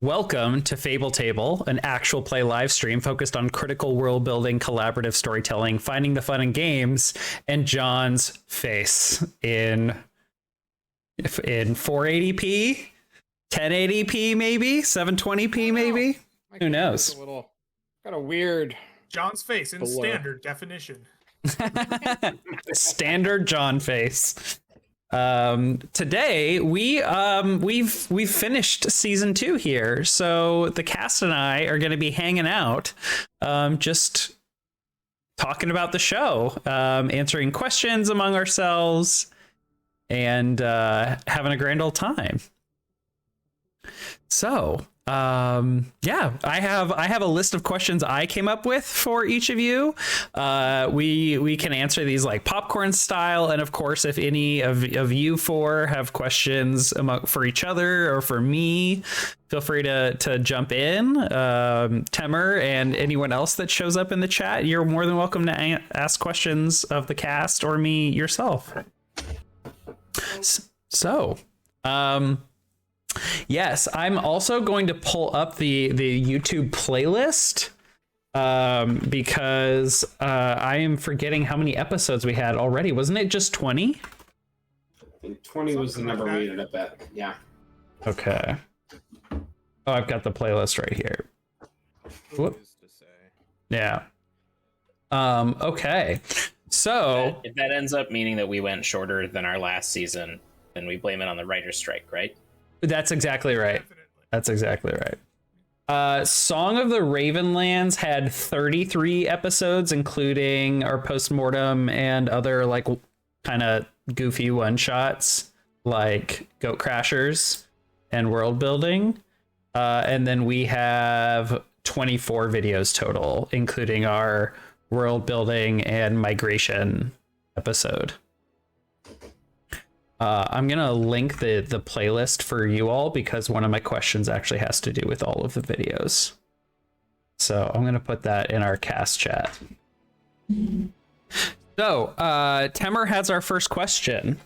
Welcome to Fable Table, an actual play live stream focused on critical world building, collaborative storytelling, finding the fun in games, and John's face in 480p, 1080p, maybe 720p, maybe. Who knows? Got a weird John's face in standard definition. Standard John face. Today we've finished season 2 here, so the cast and I are going to be hanging out, just talking about the show, answering questions among ourselves, and having a grand old time. So yeah, I have a list of questions I came up with for each of you. We can answer these like popcorn style, and of course, if any of you four have questions for each other or for me, feel free to jump in. Temer and anyone else that shows up in the chat, you're more than welcome to ask questions of the cast or me yourself. So, yes, I'm also going to pull up the YouTube playlist because I am forgetting how many episodes we had already. Wasn't it just 20? I think 20 was the number we ended up at. Yeah. Okay. Oh, I've got the playlist right here. Whoop. Yeah. Okay. So if that ends up meaning that we went shorter than our last season, then we blame it on the writer's strike, right? That's exactly right. Definitely. That's exactly right. Song of the Ravenlands had 33 episodes, including our post-mortem and other like kind of goofy one-shots like Goat Crashers and World Building. And then we have 24 videos total, including our World Building and Migration episode. I'm going to link the playlist for you all because one of my questions actually has to do with all of the videos. So I'm going to put that in our cast chat. So Temer has our first question.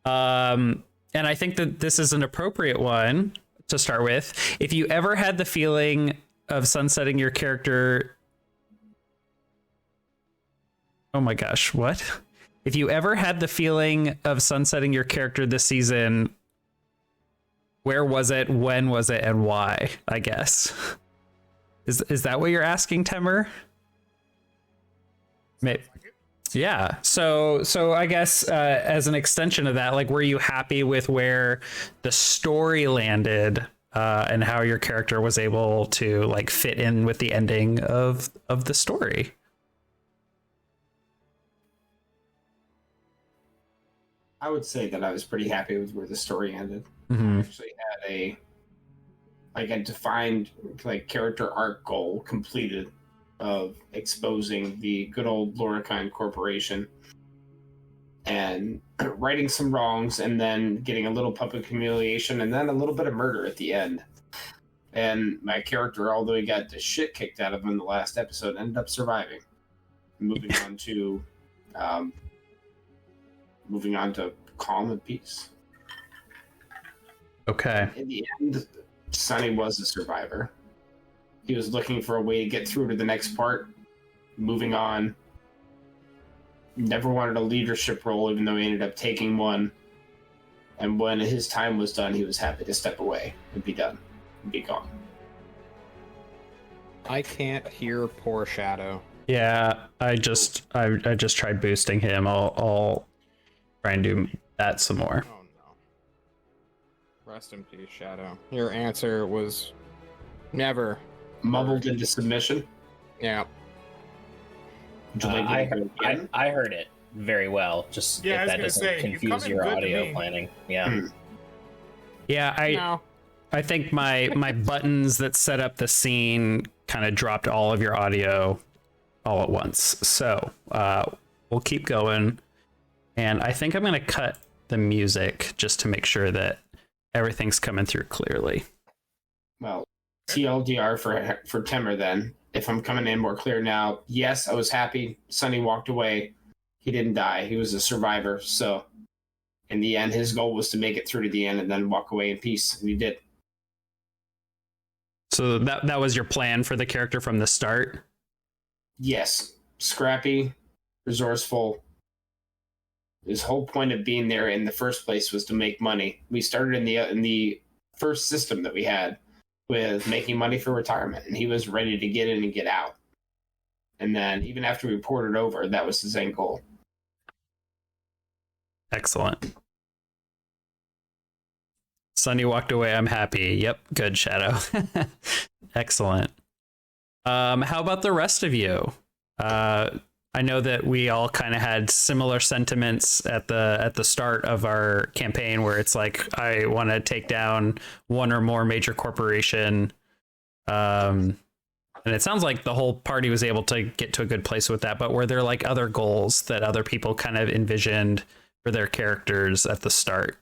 And I think that this is an appropriate one to start with. If you ever had the feeling of sunsetting your character... Oh my gosh, what? If you ever had the feeling of sunsetting your character this season, where was it, when was it, and why, I guess? Is that what you're asking, Temer? Maybe. Yeah. So I guess as an extension of that, like, were you happy with where the story landed and how your character was able to like fit in with the ending of the story? I would say that I was pretty happy with where the story ended. Mm-hmm. I actually had a defined like character arc goal completed of exposing the good old Lorikine Corporation and righting some wrongs, and then getting a little public humiliation, and then a little bit of murder at the end. And my character, although he got the shit kicked out of him in the last episode, ended up surviving. Moving on to calm and peace. Okay. In the end, Sonny was a survivor. He was looking for a way to get through to the next part, moving on. Never wanted a leadership role, even though he ended up taking one. And when his time was done, he was happy to step away and be done and be gone. I can't hear poor Shadow. Yeah, I just tried boosting him. I'll try and do that some more. Oh no. Rest in peace, Shadow. Your answer was never Mumbled into submission. Yeah. I heard it very well. Just if that doesn't confuse your audio planning. Yeah. Yeah, I think my buttons that set up the scene kind of dropped all of your audio all at once. So we'll keep going. And I think I'm going to cut the music just to make sure that everything's coming through clearly. Well, TLDR for Temer then. If I'm coming in more clear now, yes, I was happy. Sonny walked away. He didn't die. He was a survivor. So in the end, his goal was to make it through to the end and then walk away in peace. And he did. So that was your plan for the character from the start? Yes. Scrappy, resourceful. His whole point of being there in the first place was to make money. We started in the first system that we had with making money for retirement, and he was ready to get in and get out. And then even after we ported over, that was his end goal. Excellent. Sonny walked away. I'm happy. Yep. Good, Shadow. Excellent. How about the rest of you? I know that we all kind of had similar sentiments at the start of our campaign, where it's like, I want to take down one or more major corporation. And it sounds like the whole party was able to get to a good place with that. But were there like other goals that other people kind of envisioned for their characters at the start?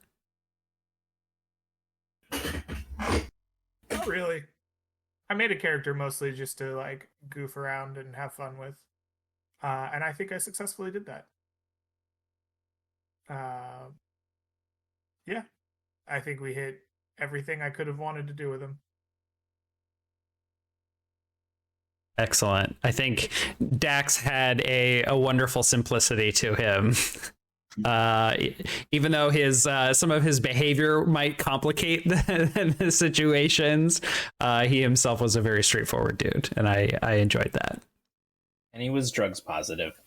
Not really. I made a character mostly just to like goof around and have fun with. And I think I successfully did that. Yeah. I think we hit everything I could have wanted to do with him. Excellent. I think Dax had a wonderful simplicity to him. Even though his some of his behavior might complicate the situations, he himself was a very straightforward dude, and I enjoyed that. And he was drugs positive.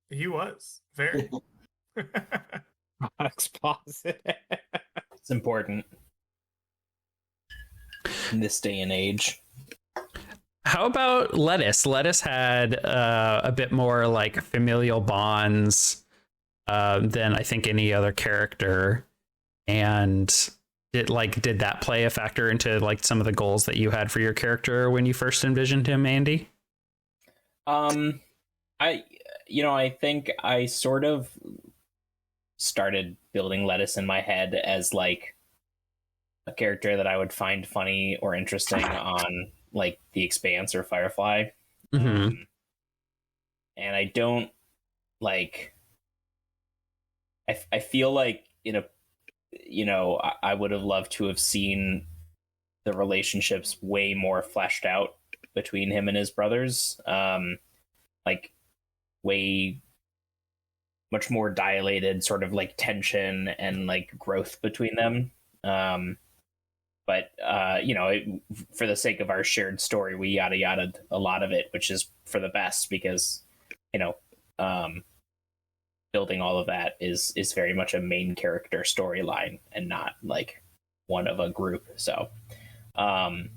He was very. Drugs positive. It's important in this day and age. How about Lettuce? Lettuce had a bit more like familial bonds than I think any other character, and did that play a factor into like some of the goals that you had for your character when you first envisioned him, Andy? I think I sort of started building Lettuce in my head as like a character that I would find funny or interesting on like The Expanse or Firefly. Mm-hmm. And I don't like, I feel like I would have loved to have seen the relationships way more fleshed out between him and his brothers. Like way much more dilated sort of like tension and like growth between them. But for the sake of our shared story, we yada yada a lot of it, which is for the best because, building all of that is very much a main character storyline and not like one of a group. So, that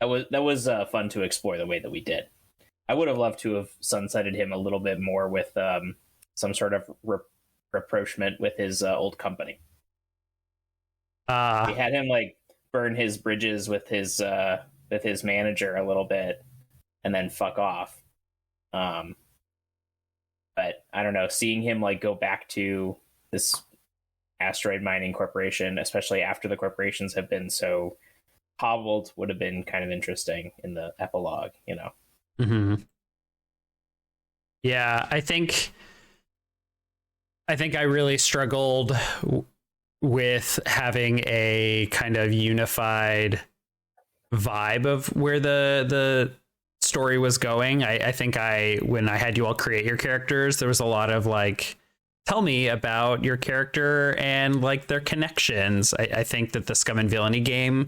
was fun to explore the way that we did. I would have loved to have sunsetted him a little bit more with some sort of rapprochement with his old company. We had him like burn his bridges with his manager a little bit and then fuck off. But I don't know, seeing him like go back to this asteroid mining corporation, especially after the corporations have been so hobbled, would have been kind of interesting in the epilogue, Mm-hmm. Yeah, I think I really struggled with having a kind of unified vibe of where the story was going. I think when I had you all create your characters, there was a lot of like, tell me about your character and like their connections. I think that the Scum and Villainy game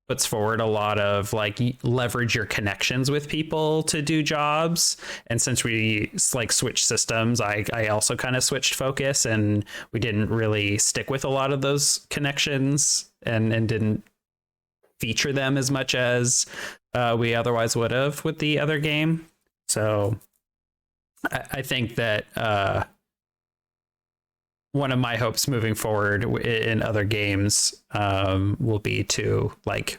puts forward a lot of like leverage your connections with people to do jobs. And since we like switched systems, I also kind of switched focus, and we didn't really stick with a lot of those connections and didn't feature them as much as we otherwise would have with the other game. So I think that one of my hopes moving forward in other games will be to like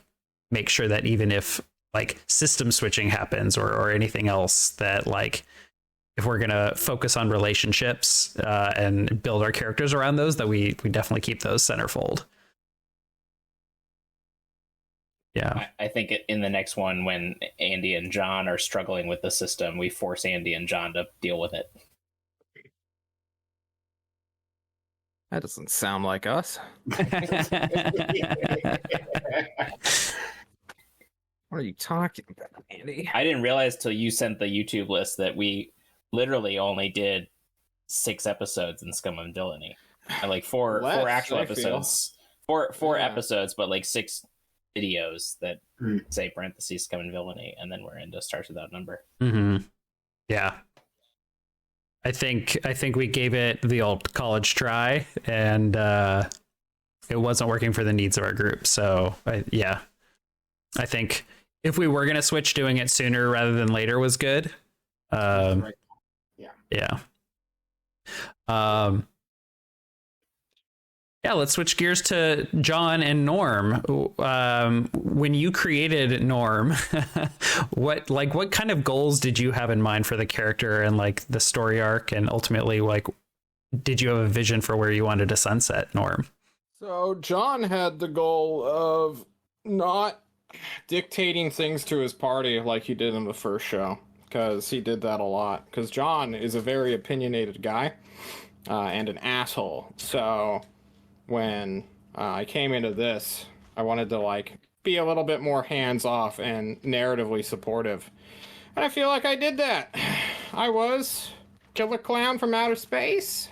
make sure that even if like system switching happens or anything else, that like if we're gonna focus on relationships and build our characters around those, that we definitely keep those centerfold. Yeah, I think in the next one, when Andy and John are struggling with the system, we force Andy and John to deal with it. That doesn't sound like us. What are you talking about, Andy? I didn't realize till you sent the YouTube list that we literally only did 6 episodes in Scum and Villainy. And like four actual episodes. Four episodes, but like 6 videos that say parentheses Scum and Villainy, and then we're into Starts Without Number. Mm-hmm. Yeah. I think we gave it the old college try, and it wasn't working for the needs of our group. So I think if we were gonna switch, doing it sooner rather than later was good. Right. Yeah. Let's switch gears to John and Norm. When you created Norm, what kind of goals did you have in mind for the character and like the story arc, and ultimately like did you have a vision for where you wanted to sunset Norm? So John had the goal of not dictating things to his party like he did in the first show, because he did that a lot. Because John is a very opinionated guy and an asshole. So when I came into this, I wanted to like be a little bit more hands-off and narratively supportive. And I feel like I did that. I was Killer Clown from outer space.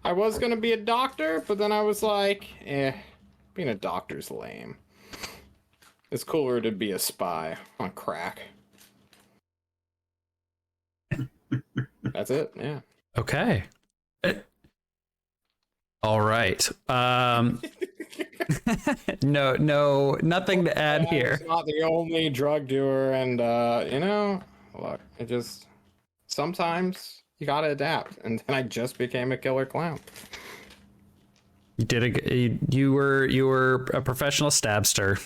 I was gonna be a doctor, but then I was like, being a doctor's lame. It's cooler to be a spy on crack. That's it, yeah. Okay. All right. No, nothing to add here. I'm not the only drug doer, and look, it just sometimes you gotta adapt, and then I just became a killer clown. You were a professional stabster.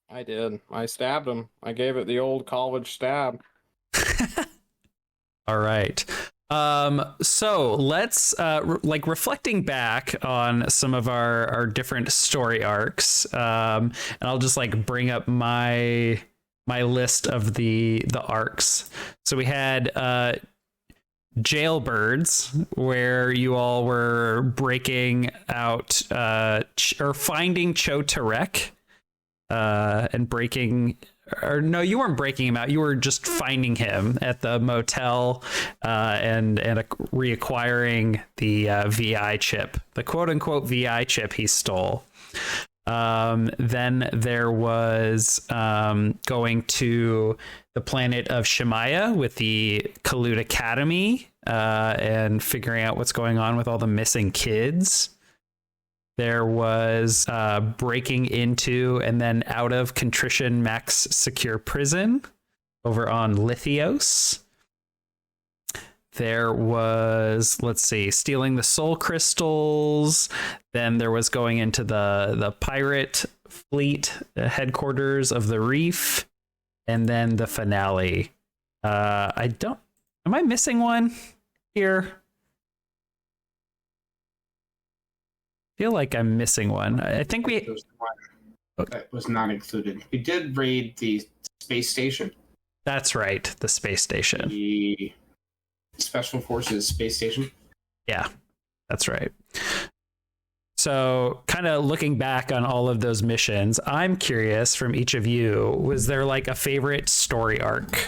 I did. I stabbed him. I gave it the old college stab. All right. So let's reflecting back on some of our different story arcs. And I'll just like bring up my list of the arcs. So we had Jailbirds, where you all were breaking out or finding Cho Tarek and breaking. Or no, you weren't breaking him out. You were just finding him at the motel and reacquiring the VI chip, the quote unquote VI chip he stole. Then there was going to the planet of Shemaya with the Kalut Academy and figuring out what's going on with all the missing kids. There was breaking into and then out of Contrition Max Secure Prison over on Lithios. There was, stealing the soul crystals. Then there was going into the pirate fleet headquarters of the Reef. And then the finale. Am I missing one here? Feel like I'm missing one. I think that was not included. We did raid the space station. That's right, the space station. The Special Forces space station. Yeah, that's right. So kind of looking back on all of those missions, I'm curious from each of you, was there like a favorite story arc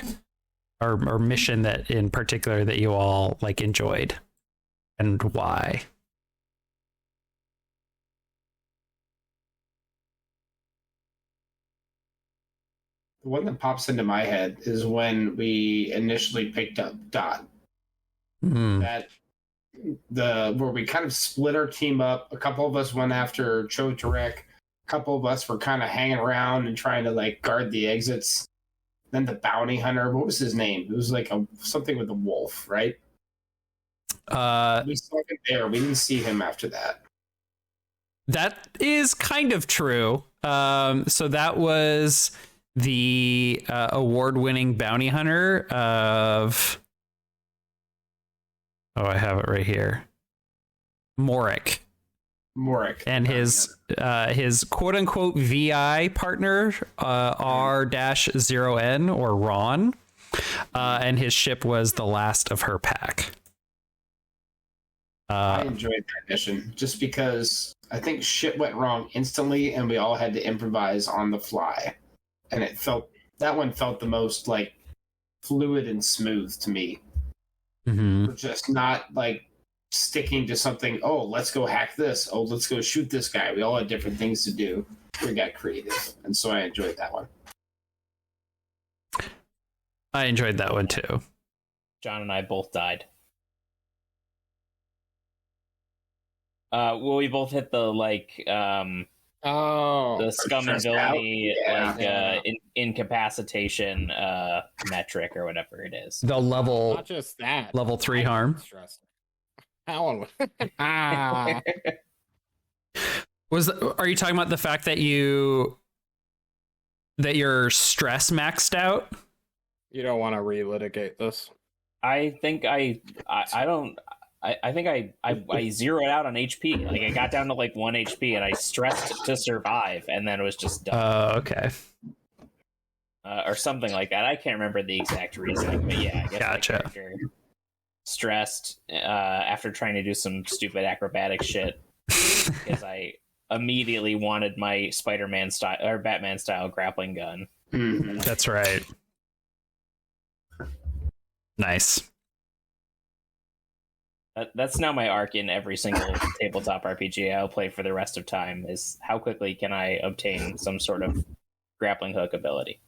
or mission that in particular that you all like enjoyed, and why? The one that pops into my head is when we initially picked up Dot. Where we kind of split our team up. A couple of us went after Cho Tarek. A couple of us were kind of hanging around and trying to like guard the exits. Then the bounty hunter, what was his name? It was like something with a wolf, right? We saw him there. We didn't see him after that. That is kind of true. So that was the award-winning bounty hunter of... Oh, I have it right here. Morik. And his quote-unquote VI partner, R-0N, or Ron. And his ship was the last of her pack. I enjoyed that mission just because I think shit went wrong instantly and we all had to improvise on the fly. And that one felt the most like fluid and smooth to me. Mm-hmm. Just not like sticking to something, oh, let's go hack this. Oh, let's go shoot this guy. We all had different things to do. We got creative. And so I enjoyed that one. I enjoyed that one too. John and I both died. Well, we both hit the the scum and villainy incapacitation metric or whatever it is. The level, Not just that. level 3 harm. Alan. Are you talking about the fact that your stress maxed out? You don't want to relitigate this. I think I zeroed out on HP. Like I got down to like 1 HP and I stressed to survive, and then it was just done. Oh, okay. Or something like that. I can't remember the exact reasoning, but yeah, I guess Gotcha. my character stressed after trying to do some stupid acrobatic shit because I immediately wanted my Spider-Man style or Batman style grappling gun. Mm-hmm. That's right. Nice. That's now my arc in every single tabletop RPG I'll play for the rest of time is how quickly can I obtain some sort of grappling hook ability.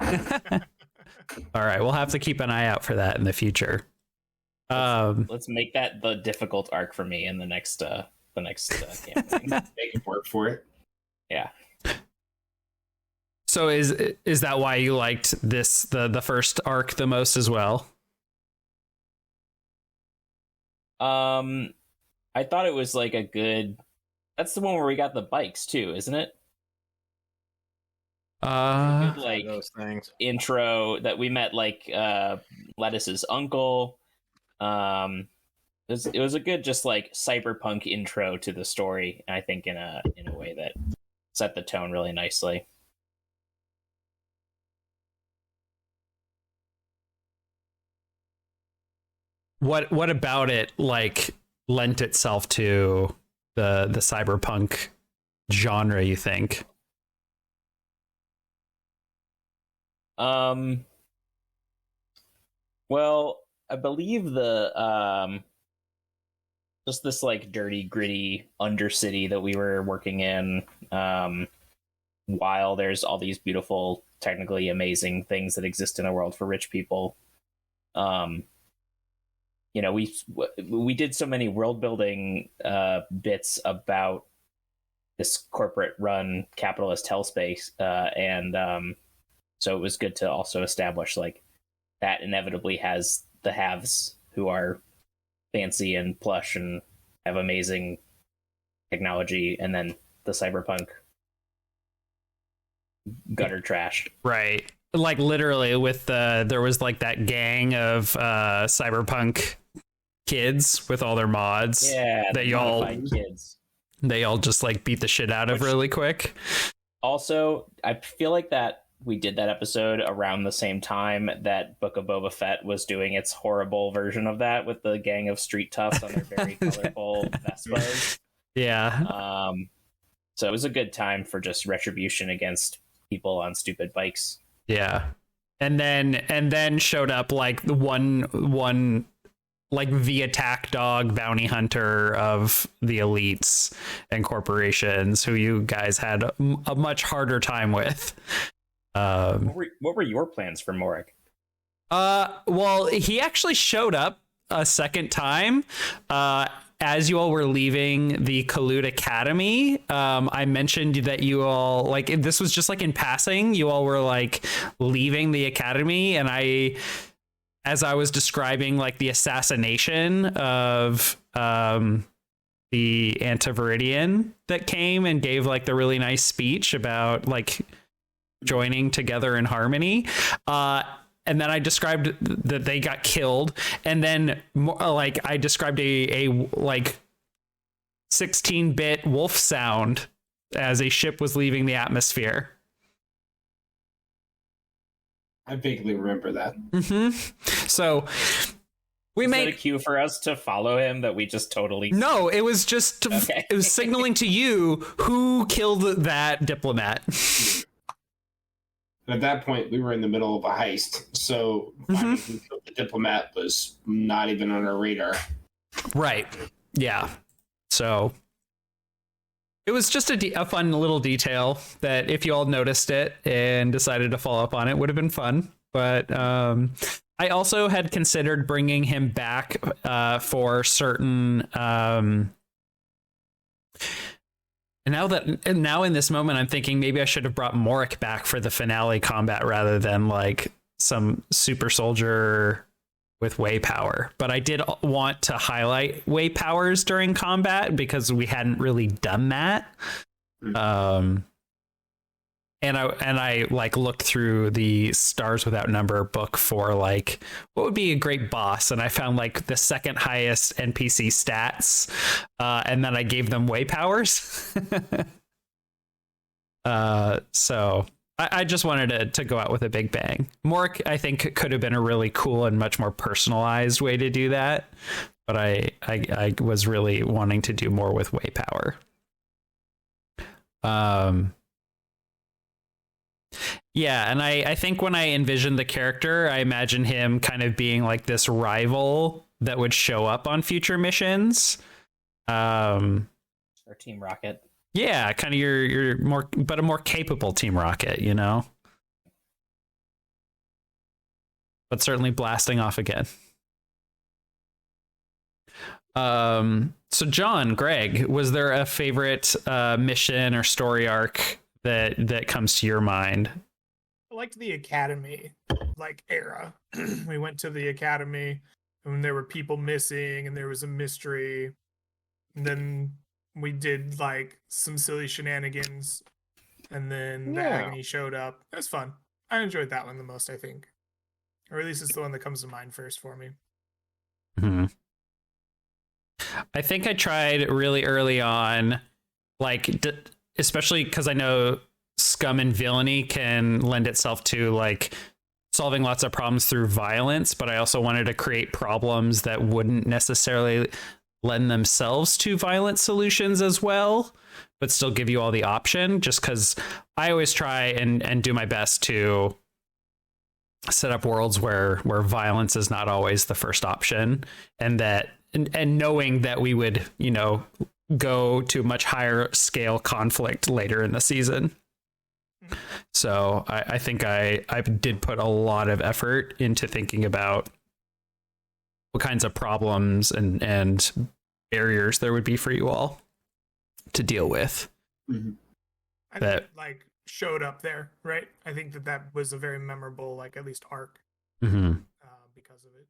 All right, we'll have to keep an eye out for that in the future. Let's make that the difficult arc for me in the next campaign. Make it work for it. Yeah. So is that why you liked the first arc the most as well? I thought it was like a good. That's the one where we got the bikes too, isn't it? Good, like those things. intro that we met like Lettuce's uncle. It was a good just like cyberpunk intro to the story, and I think in a way that set the tone really nicely. What about it like lent itself to the cyberpunk genre, you think? Well, I believe the just this like dirty, gritty undercity that we were working in, while there's all these beautiful, technically amazing things that exist in a world for rich people. You know, we did so many world building bits about this corporate run capitalist hellspace, and so it was good to also establish like that inevitably has the haves who are fancy and plush and have amazing technology, and then the cyberpunk gutter trash. Right. Like literally with there was like that gang of cyberpunk kids with all their mods. Yeah, that they all just like beat the shit out of really quick. Also, I feel like that we did that episode around the same time that Book of Boba Fett was doing its horrible version of that with the gang of street toughs on their very colorful Vespas. Yeah. So it was a good time for just retribution against people on stupid bikes. Yeah. And then showed up like the one like the attack dog bounty hunter of the elites and corporations who you guys had a much harder time with. What were your plans for Morik? Well, he actually showed up a second time as you all were leaving the Kalut Academy. I mentioned that you all like this was just like in passing. You all were like leaving the academy, and as I was describing like the assassination of the Antiviridian that came and gave like the really nice speech about like joining together in harmony. And then I described that they got killed. And then like I described a like 16-bit wolf sound as a ship was leaving the atmosphere. I vaguely remember that. Mm-hmm. So We Is made that a cue for us to follow him that we just totally... No, it was just Okay. it was signaling to you who killed that diplomat. At that point, we were in the middle of a heist, so finding who killed the diplomat was not even on our radar. Right. Yeah. So it was just a fun little detail that if you all noticed it and decided to follow up on it, would have been fun. But I also had considered bringing him back for certain. And now in this moment, I'm thinking maybe I should have brought Mortem back for the finale combat rather than like some super soldier with way power. But I did want to highlight way powers during combat because we hadn't really done that. And I like looked through the Stars Without Number book for like what would be a great boss, and I found like the second highest NPC stats, and then I gave them way powers. So I just wanted to go out with a big bang. Mork, I think, could have been a really cool and much more personalized way to do that, but I was really wanting to do more with way power. Yeah, and I think when I envisioned the character, I imagine him kind of being like this rival that would show up on future missions. Or Team Rocket. Yeah, kind of your more, but a more capable Team Rocket, you know? But certainly blasting off again. So John, Greg, was there a favorite mission or story arc that comes to your mind? I liked the academy like era. We went to the academy and there were people missing and there was a mystery. And then we did like some silly shenanigans and then the agony showed up. It was fun. I enjoyed that one the most, I think. Or at least it's the one that comes to mind first for me. Mm-hmm. I think I tried really early on, like, especially because I know scum and villainy can lend itself to like solving lots of problems through violence, but I also wanted to create problems that wouldn't necessarily lend themselves to violent solutions as well, but still give you all the option, just because I always try and do my best to set up worlds where violence is not always the first option, and that and knowing that we would, you know, go to much higher scale conflict later in the season. So I think I did put a lot of effort into thinking about what kinds of problems and barriers there would be for you all to deal with. Mm-hmm. I think it, like, showed up there, right? I think that was a very memorable, like, at least arc because of it.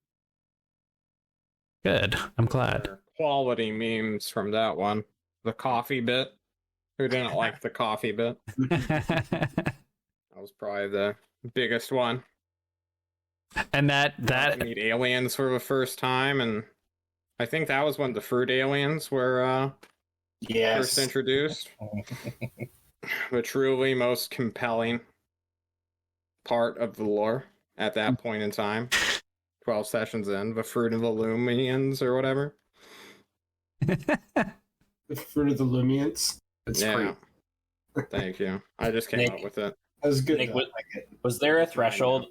Good. I'm glad. Quality memes from that one. The coffee bit. Who didn't like the coffee bit? That was probably the biggest one. And that meet aliens for the first time, and I think that was when the fruit aliens were first introduced. The truly most compelling part of the lore at that point in time. 12 sessions in, the fruit of the Lumians or whatever. The fruit of the Lumians. That's great. Thank you. I just came up with it. That was good. Nick, was there a threshold?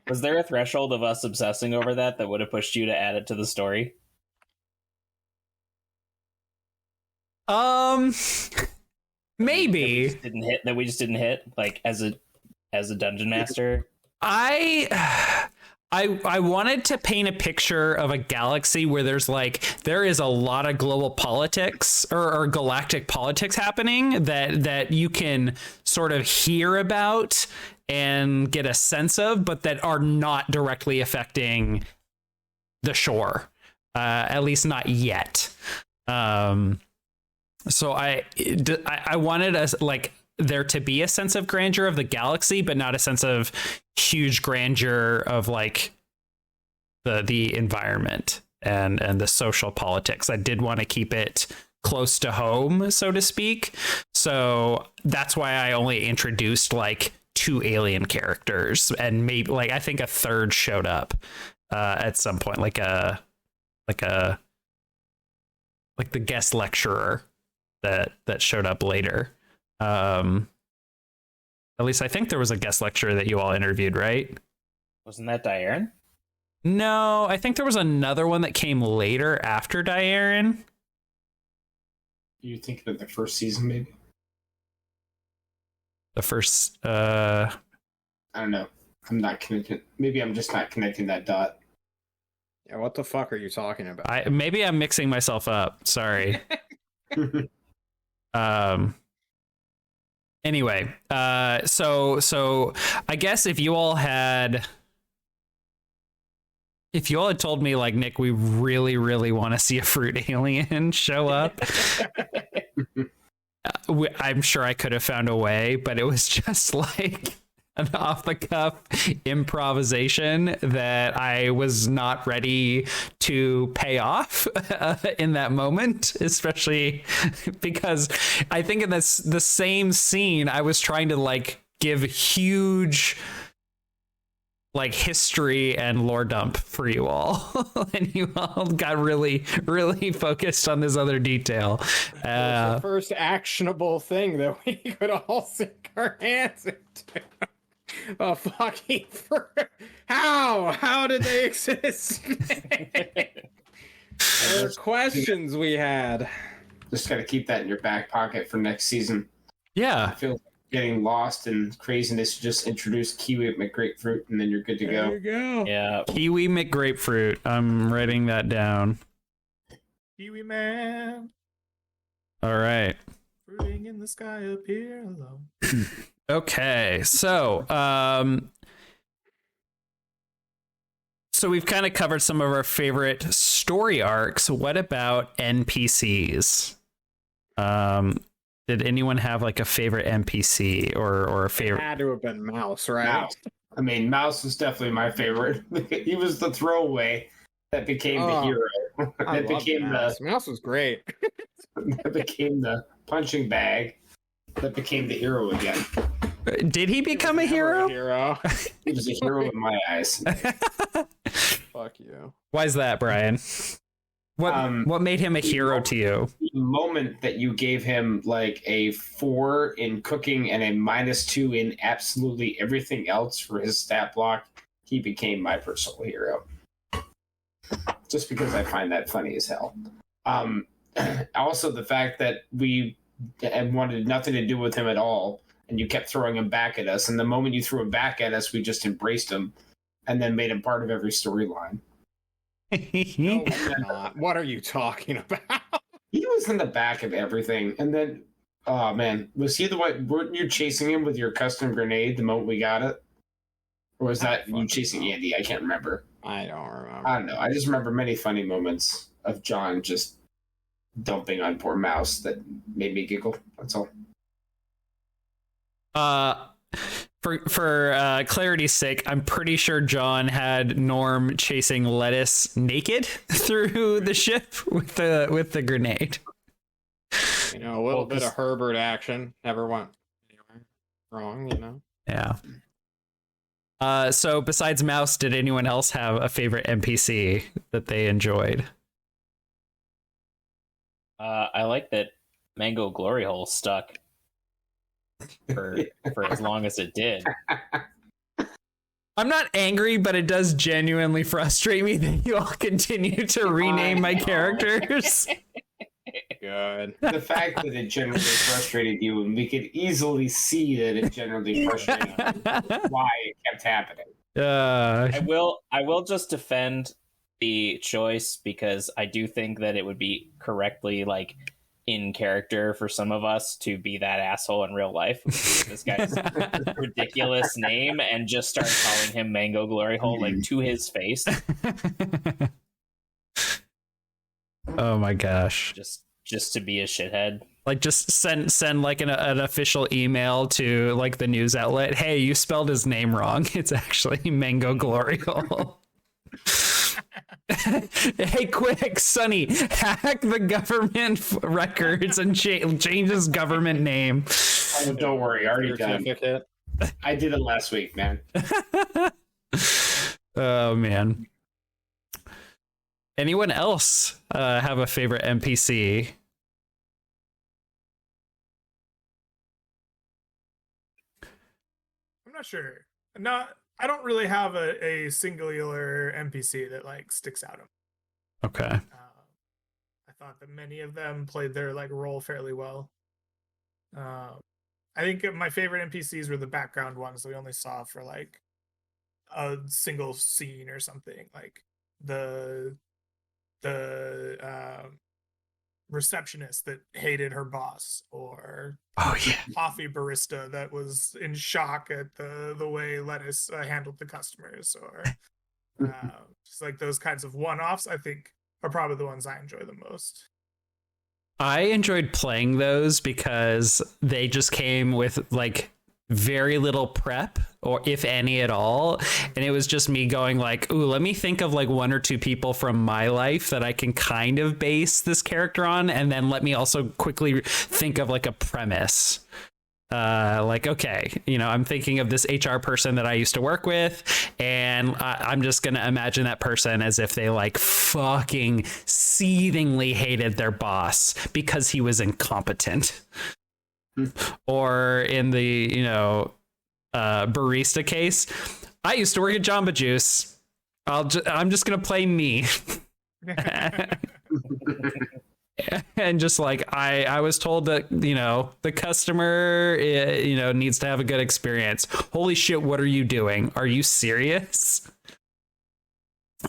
Was there a threshold of us obsessing over that would have pushed you to add it to the story? Maybe that we just didn't hit, like as a dungeon master. I wanted to paint a picture of a galaxy where there is a lot of global politics or galactic politics happening that you can sort of hear about and get a sense of, but that are not directly affecting the shore, at least not yet. So I wanted there to be a sense of grandeur of the galaxy, but not a sense of huge grandeur of like the environment and the social politics. I did want to keep it close to home, so to speak. So that's why I only introduced like 2 alien characters, and maybe like I think a third showed up at some point, like the guest lecturer that showed up later. At least I think there was a guest lecturer that you all interviewed, right? Wasn't that Diane? No, I think there was another one that came later after Diaren. You thinking of the first season, maybe? The first, I don't know. I'm not connecting. Maybe I'm just not connecting that dot. Yeah, what the fuck are you talking about? maybe I'm mixing myself up. Sorry. Anyway, so I guess if you all had told me like, Nick, we really, really want to see a fruit alien show up, I'm sure I could have found a way, but it was just like an off the cuff improvisation that I was not ready to pay off in that moment, especially because I think in the same scene, I was trying to like give huge like history and lore dump for you all, and you all got really, really focused on this other detail. The first actionable thing that we could all sink our hands into. A fucking fruit. How did they exist? There were questions we had. Just got to keep that in your back pocket for next season. Yeah. I feel like getting lost in craziness, just introduce Kiwi McGrapefruit and then you're good to go. There you go. Yeah. Kiwi McGrapefruit. I'm writing that down. Kiwi man, All right. fruiting in the sky up here alone. Okay, so we've kind of covered some of our favorite story arcs. What about NPCs? Did anyone have like a favorite NPC or a favorite? It had to have been Mouse, right? Mouse. I mean, Mouse was definitely my favorite. He was the throwaway that became the hero. I That love became Mouse. Mouse was great. that became the punching bag. That became the hero again. Did he become a Never hero? He was a hero in my eyes. Fuck you. Why is that, Brian? What made him a hero to you? The moment that you gave him like a 4 in cooking and a -2 in absolutely everything else for his stat block, he became my personal hero. Just because I find that funny as hell. Also, the fact that we wanted nothing to do with him at all, and you kept throwing him back at us, and the moment you threw him back at us, we just embraced him and then made him part of every storyline. No, we're not. What are you talking about? He was in the back of everything, and then, oh man, was he the one? Weren't you chasing him with your custom grenade the moment we got it, or was that you chasing Andy? I can't remember. I don't remember. I don't know. I just remember many funny moments of John just dumping on poor Mouse that made me giggle. That's all. For clarity's sake, I'm pretty sure John had Norm chasing Lettuce naked through the ship with the grenade. You know, a little bit of Herbert action never went anywhere wrong. You know. Yeah. So besides Mouse, did anyone else have a favorite NPC that they enjoyed? I like that Mango Glory Hole stuck for as long as it did. I'm not angry, but it does genuinely frustrate me that you all continue to rename my characters. Good. The fact that it generally frustrated you, and we could easily see that it generally frustrated you, why it kept happening. I will just defend the choice because I do think that it would be correctly like in character for some of us to be that asshole in real life. This guy's ridiculous name and just start calling him Mango Glory Hole like to his face. Oh my gosh. Just to be a shithead. Like just send like an official email to like the news outlet. Hey, you spelled his name wrong. It's actually Mango Glory Hole. Hey, quick, Sonny, hack the government records and change his government name. Oh, don't worry, already done. Certificate. I did it last week, man. Oh man. Anyone else have a favorite NPC? I'm not sure. Not. I don't really have a singular NPC that like sticks out. Okay. I thought that many of them played their like role fairly well. I think my favorite NPCs were the background ones that we only saw for like a single scene or something, like the receptionist that hated her boss, or Oh yeah. coffee barista that was in shock at the way Lettuce handled the customers, or just like those kinds of one-offs, I think are probably the ones I enjoy the most. I enjoyed playing those because they just came with like very little prep, or if any at all, and it was just me going like, ooh, let me think of like one or two people from my life that I can kind of base this character on, and then let me also quickly think of like a premise. Like, okay, you know, I'm thinking of this HR person that I used to work with, and I'm just gonna imagine that person as if they like fucking seethingly hated their boss because he was incompetent. Or in the, you know, barista case, I used to work at Jamba Juice. I'm just gonna play me. And just like I was told that, you know, the customer, you know, needs to have a good experience. Holy shit, what are you doing? Are you serious?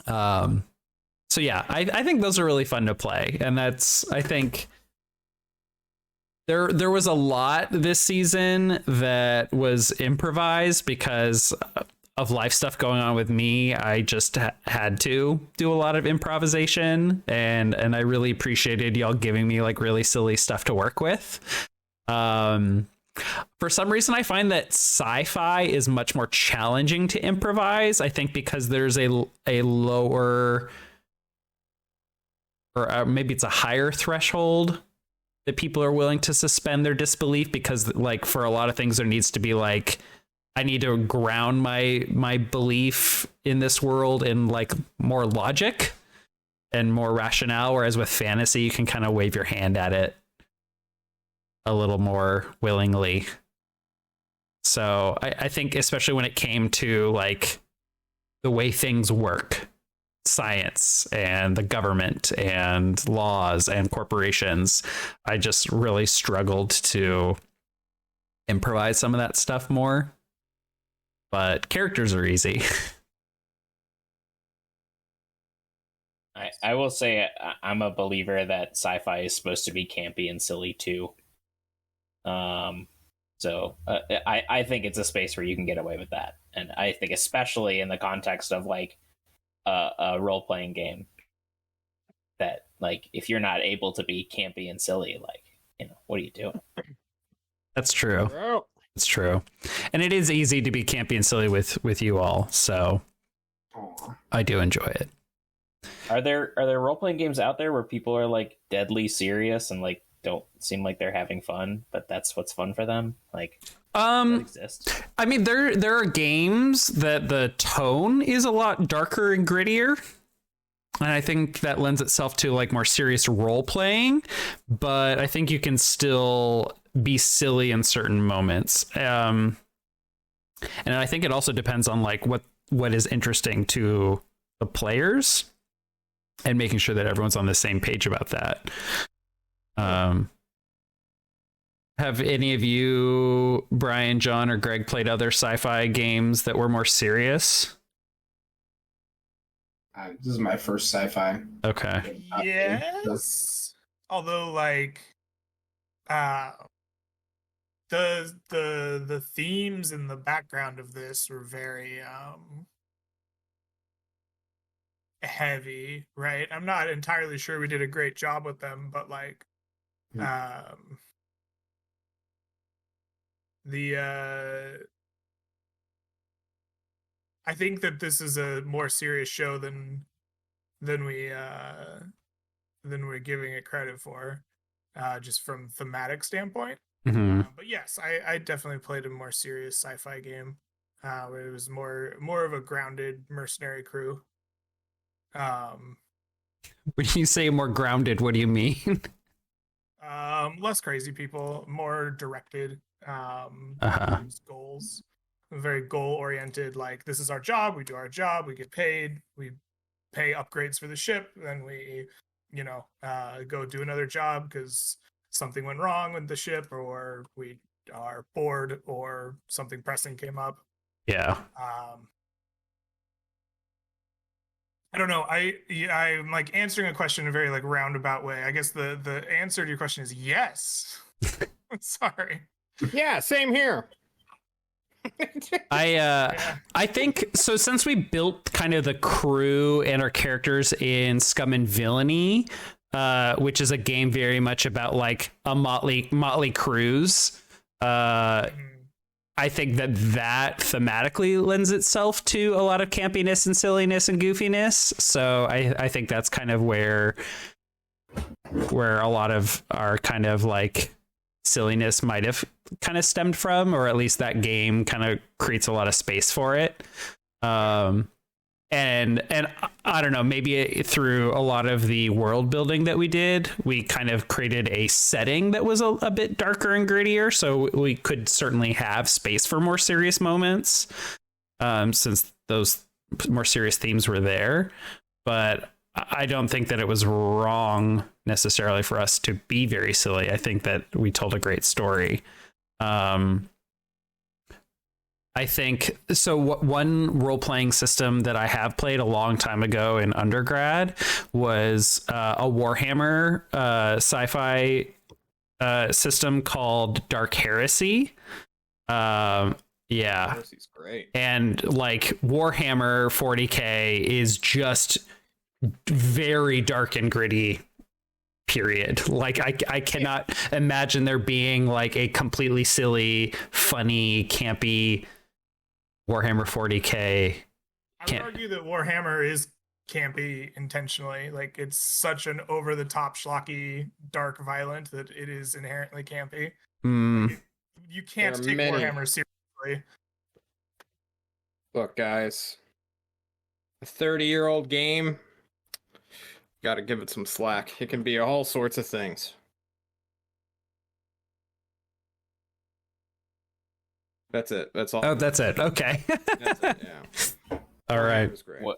So yeah, I think those are really fun to play, and that's, I think there was a lot this season that was improvised because of life stuff going on with me. I just had to do a lot of improvisation, and I really appreciated y'all giving me like really silly stuff to work with. For some reason, I find that sci-fi is much more challenging to improvise. I think because there's a lower, or maybe it's a higher threshold that people are willing to suspend their disbelief, because like for a lot of things there needs to be like, I need to ground my belief in this world in like more logic and more rationale, whereas with fantasy you can kind of wave your hand at it a little more willingly. So I think especially when it came to like the way things work, science and the government and laws and corporations, I just really struggled to improvise some of that stuff more. But characters are easy. I will say I'm a believer that sci-fi is supposed to be campy and silly too. So I think it's a space where you can get away with that, and I think especially in the context of like a role-playing game, that like if you're not able to be campy and silly, like, you know, what are you doing? That's true. It's true, and it is easy to be campy and silly with you all, so I do enjoy it. Are there role-playing games out there where people are like deadly serious and like don't seem like they're having fun, but that's what's fun for them? Like, that exists? I mean, there are games that the tone is a lot darker and grittier, and I think that lends itself to like more serious role playing, but I think you can still be silly in certain moments. And I think it also depends on like what is interesting to the players, and making sure that everyone's on the same page about that. Have any of you, Brian, John, or Greg, played other sci-fi games that were more serious? This is my first sci-fi. Okay. Yes. Although, like, the themes and the background of this were very heavy, right? I'm not entirely sure we did a great job with them, but like, I think that this is a more serious show than we're giving it credit for, just from thematic standpoint. Hmm. But yes, I definitely played a more serious sci-fi game. Where it was more of a grounded mercenary crew. Um, When you say more grounded, what do you mean? less crazy people, more directed. Uh-huh. Goals, very goal oriented. Like, this is our job. We do our job. We get paid. We pay upgrades for the ship. Then we, go do another job because something went wrong with the ship, or we are bored, or something pressing came up. Yeah. I don't know. I'm like answering a question in a very like roundabout way. I guess the answer to your question is yes. Sorry. Yeah, same here. I think so. Since we built kind of the crew and our characters in Scum and Villainy, which is a game very much about like a motley crews, I think that thematically lends itself to a lot of campiness and silliness and goofiness. So I think that's kind of where a lot of our kind of like silliness might have kind of stemmed from, or at least that game kind of creates a lot of space for it. And I don't know, maybe through a lot of the world building that we did, we kind of created a setting that was a bit darker and grittier, so we could certainly have space for more serious moments, since those more serious themes were there. But I don't think that it was wrong necessarily for us to be very silly. I think that we told a great story. I think so. One role-playing system that I have played a long time ago in undergrad was a Warhammer sci-fi system called Dark Heresy. Yeah, Heresy's great. and like Warhammer 40K is just very dark and gritty. Period. Like I cannot imagine there being like a completely silly, funny, campy Warhammer 40K. I would argue that Warhammer is campy intentionally. Like, it's such an over the top, schlocky, dark, violent that it is inherently campy. You can't There are take many. Warhammer seriously. Look, guys, a 30-year-old game, got to give it some slack. It can be all sorts of things. That's it. That's all. Oh, that's it. Okay. That's it, yeah. All right. It was great. What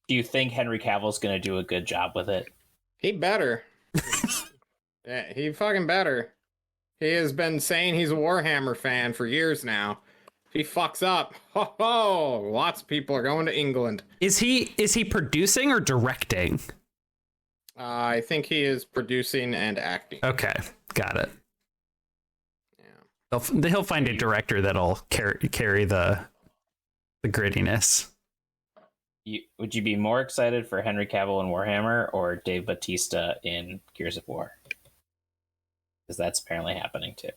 do you think Henry Cavill's going to do a good job with it? He better. Yeah, he fucking better. He has been saying he's a Warhammer fan for years now. If he fucks up, lots of people are going to England. Is he producing or directing? I think he is producing and acting. Okay, got it. Yeah. He'll find a director that'll carry the grittiness. Would you be more excited for Henry Cavill in Warhammer or Dave Bautista in Gears of War? Because that's apparently happening too.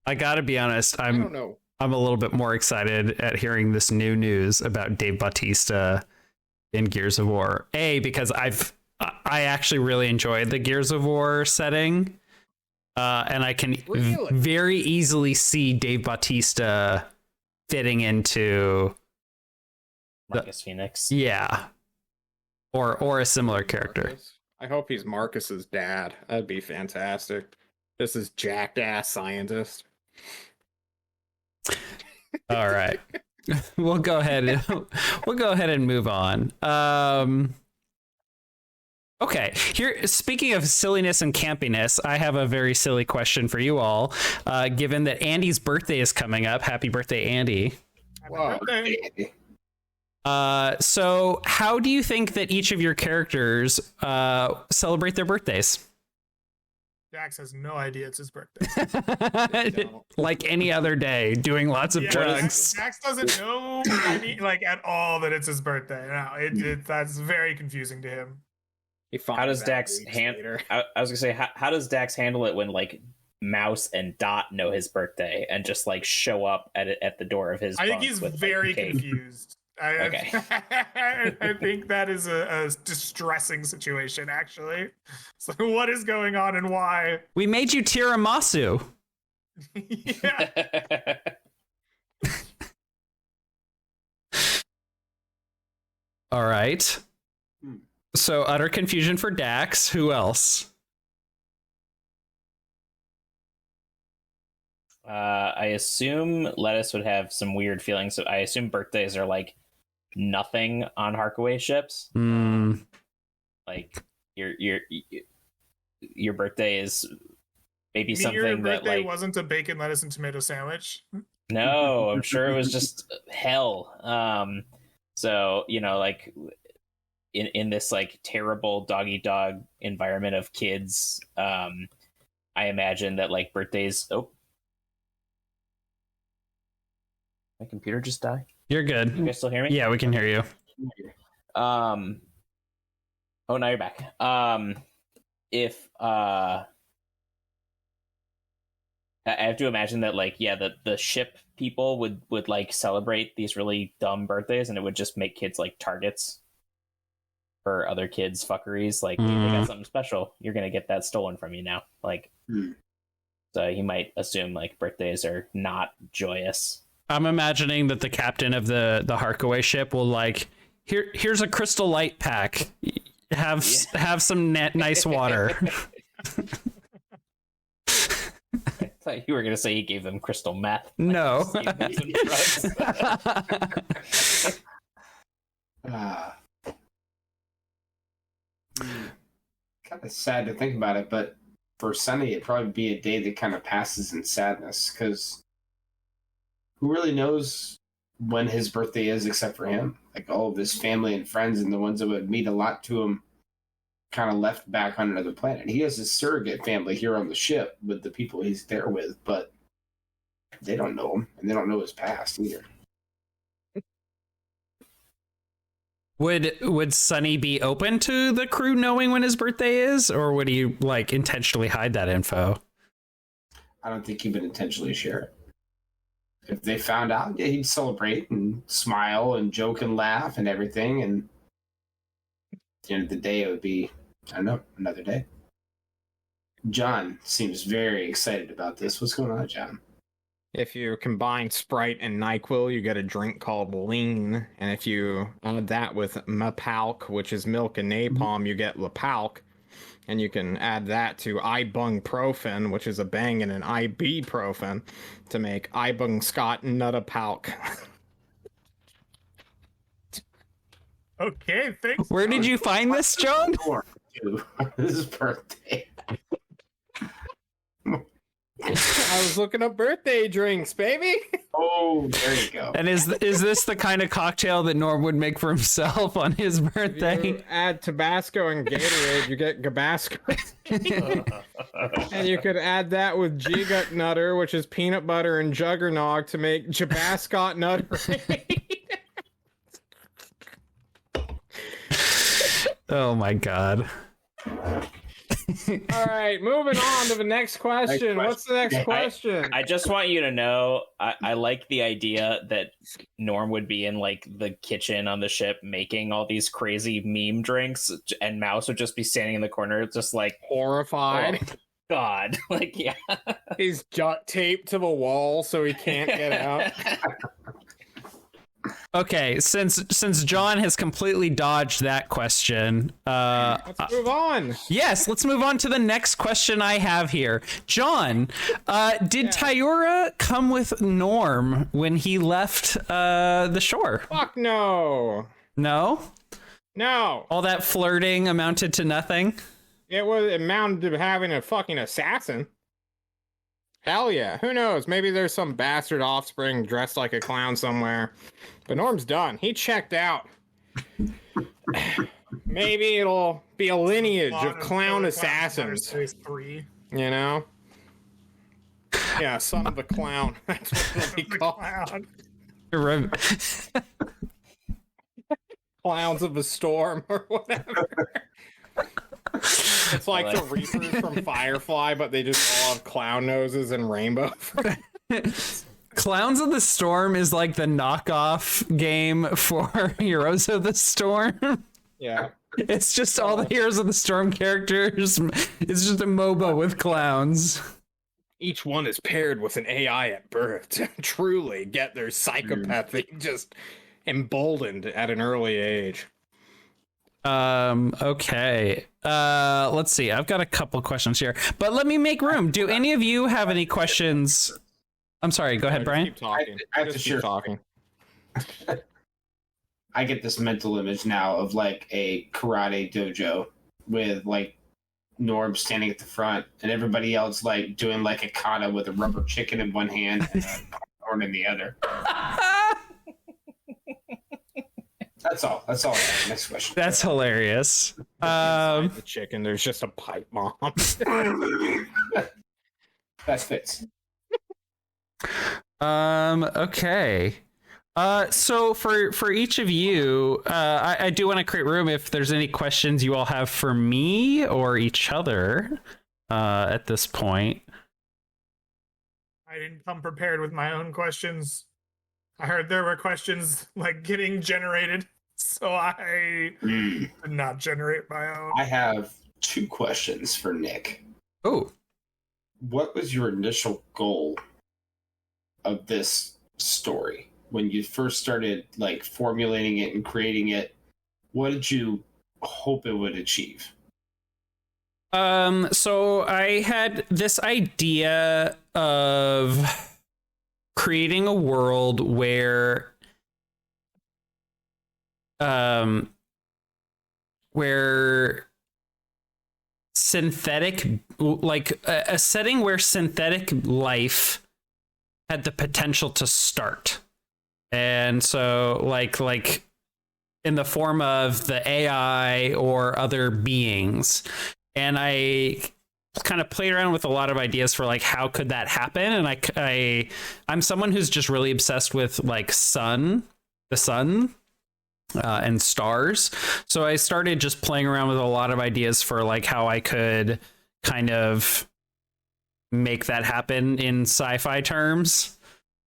I gotta be honest, I don't know. I'm a little bit more excited at hearing this new news about Dave Bautista in Gears of War. Because I actually really enjoyed the Gears of War setting, and I can Really? very easily see Dave Bautista fitting into Marcus Phoenix. yeah, or a similar character. Marcus. I hope he's Marcus's dad. That'd be fantastic. This is jacked ass scientist. All right. We'll go ahead and move on. Okay, here, speaking of silliness and campiness, I have a very silly question for you all. Given that Andy's birthday is coming up, happy birthday, Andy. Wow. Okay. So how do you think that each of your characters celebrate their birthdays? Dax has no idea it's his birthday. Like any other day, doing lots of drugs. Dax doesn't know like at all that it's his birthday. No, that's very confusing to him. How does Dax handle? I was gonna say, how does Dax handle it when like Mouse and Dot know his birthday and just like show up at the door of his? I think bunk he's with, very like, cake? confused. Okay. I think that is a distressing situation, actually. So, what is going on and why? We made you tiramisu. Yeah. All right. Hmm. So utter confusion for Dax. Who else? I assume Lettuce would have some weird feelings. So I assume birthdays are like nothing on Harkaway ships. Like your birthday is maybe You mean something your that birthday like wasn't a bacon, lettuce, and tomato sandwich? no, I'm sure it was just hell. So like in this like terrible dog eat dog environment of kids, I imagine that like birthdays. Oh, my computer just died. You're good. You guys still hear me? Yeah, we can hear you. Oh, now you're back. If I have to imagine that like the ship people would like celebrate these really dumb birthdays, and it would just make kids like targets for other kids' fuckeries. Like, hey, they got something special, you're gonna get that stolen from you now. Like, so he might assume like birthdays are not joyous. I'm imagining that the captain of the Harkaway ship will like, here's a crystal light pack. Have some nice water. I thought you were gonna say he gave them crystal meth. No. Gave them some drugs. Kind of sad to think about it, but for Sunny, it'd probably be a day that kind of passes in sadness, because who really knows when his birthday is except for him? Like, all of his family and friends and the ones that would mean a lot to him kind of left back on another planet. He has his surrogate family here on the ship with the people he's there with, but they don't know him, and they don't know his past either. Would Sunny be open to the crew knowing when his birthday is, or would he like intentionally hide that info? I don't think he would intentionally share it. If they found out, yeah, he'd celebrate and smile and joke and laugh and everything, and at the end of the day, it would be, I don't know, another day. John seems very excited about this. What's going on, John? If you combine Sprite and NyQuil, you get a drink called Lean. And if you add that with Mapalk, which is milk and napalm, you get Lapalk. And you can add that to Ibungprofen, which is a bang and an ibuprofen, to make Ibung Scott Nuttapalk. Okay, thanks. Where did you find this, John? His birthday. I was looking up birthday drinks, baby. Oh, there you go. And is this the kind of cocktail that Norm would make for himself on his If birthday? you add Tabasco and Gatorade, you get Gabasco. And you could add that with Gigut Nutter, which is peanut butter and Juggernog, to make Jabascot Nutter. Oh my god. All right, moving on to the next question. What's the next question? I just want you to know, I like the idea that Norm would be in like the kitchen on the ship making all these crazy meme drinks, and Mouse would just be standing in the corner, just like Horrified. oh, God, like yeah. He's duct taped to the wall so he can't get out. Okay, since John has completely dodged that question, Let's move on. yes, let's move on to the next question I have here. John, did Tyura come with Norm when he left the shore? Fuck no. No? No. All that flirting amounted to nothing? It amounted to having a fucking assassin. Hell yeah. Who knows? Maybe there's some bastard offspring dressed like a clown somewhere. But Norm's done. He checked out. Maybe it'll be a lineage of clown assassins. Three. You know? Yeah, son of the clown. That's what it'll be called. Clowns of the Storm or whatever. It's like the Reapers from Firefly, but they just all have clown noses and rainbow. Clowns of the Storm is like the knockoff game for Heroes of the Storm. Yeah. It's just all the Heroes of the Storm characters. It's just a MOBA with clowns. Each one is paired with an AI at birth to truly get their psychopathy just emboldened at an early age. Okay. Let's see. I've got a couple questions here, but let me make room. Do any of you have any questions? I'm sorry. Go ahead, Brian. Keep talking. I have to Just share keep talking. I get this mental image now of like a karate dojo with like Norm standing at the front and everybody else like doing like a kata with a rubber chicken in one hand and a popcorn in the other. That's all. That's all I have. Next question. That's hilarious. Inside the chicken, there's just a pipe bomb. That fits. Okay. So for each of you, I do want to create room if there's any questions you all have for me or each other at this point. I didn't come prepared with my own questions. I heard there were questions like getting generated, so I did not generate my own. I have 2 questions for Nick. Oh. What was your initial goal of this story when you first started like formulating it and creating it? What did you hope it would achieve? So I had this idea of creating a world where synthetic, like a setting where synthetic life had the potential to start. And so like in the form of the AI or other beings. And I kind of played around with a lot of ideas for like how could that happen, and I'm someone who's just really obsessed with like the sun and stars. So I started just playing around with a lot of ideas for like how I could kind of make that happen in sci-fi terms.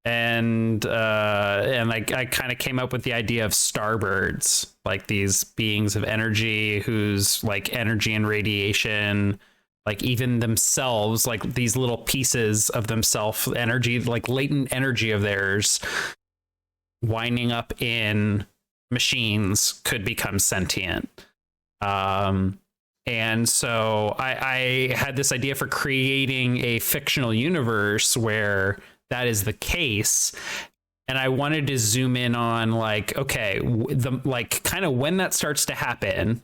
And I kind of came up with the idea of starbirds, like these beings of energy whose like energy and radiation, like even themselves, like these little pieces of themselves, energy, like latent energy of theirs winding up in machines could become sentient. And so I had this idea for creating a fictional universe where that is the case. And I wanted to zoom in on like, okay, the like kind of when that starts to happen,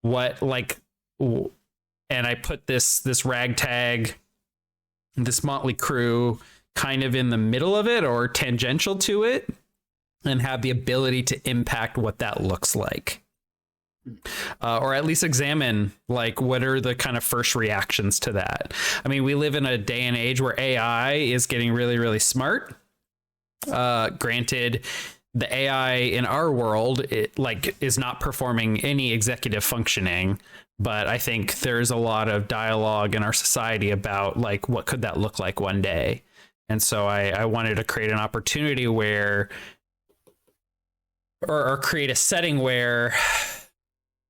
what like, and I put this ragtag, this motley crew kind of in the middle of it or tangential to it, and have the ability to impact what that looks like. Or at least examine like what are the kind of first reactions to that. I mean, we live in a day and age where AI is getting really, really smart. Granted, the AI in our world, it like is not performing any executive functioning, but I think there's a lot of dialogue in our society about like what could that look like one day. And so I wanted to create an opportunity where or create a setting where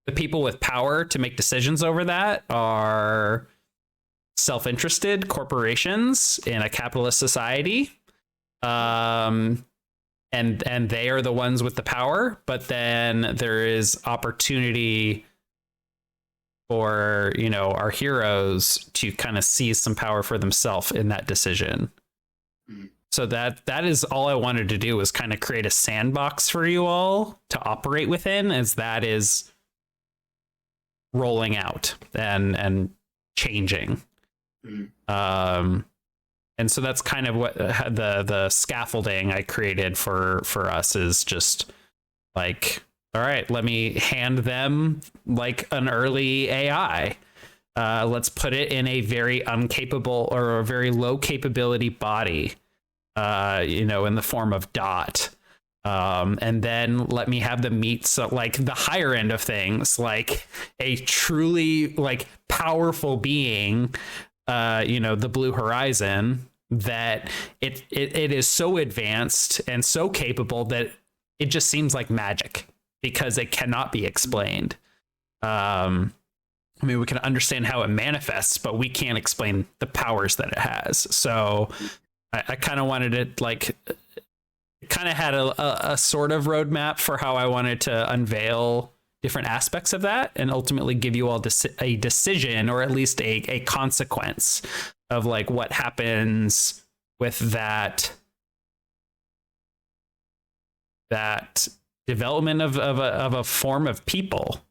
the people with power to make decisions over that are self-interested corporations in a capitalist society. And they are the ones with the power, but then there is opportunity for, you know, our heroes to kind of seize some power for themselves in that decision. So that is all I wanted to do, was kind of create a sandbox for you all to operate within as that is rolling out and changing. And so that's kind of what the scaffolding I created for us is just like, all right, let me hand them like an early AI. Let's put it in a very uncapable or a very low capability body, in the form of Dot. And then let me have them meet like the higher end of things, like a truly like powerful being, the Blue Horizon, that it is so advanced and so capable that it just seems like magic because it cannot be explained. I mean, we can understand how it manifests, but we can't explain the powers that it has. So I kind of wanted it like, kind of had a sort of roadmap for how I wanted to unveil different aspects of that and ultimately give you all a decision, or at least a consequence of like what happens with that development of a form of people.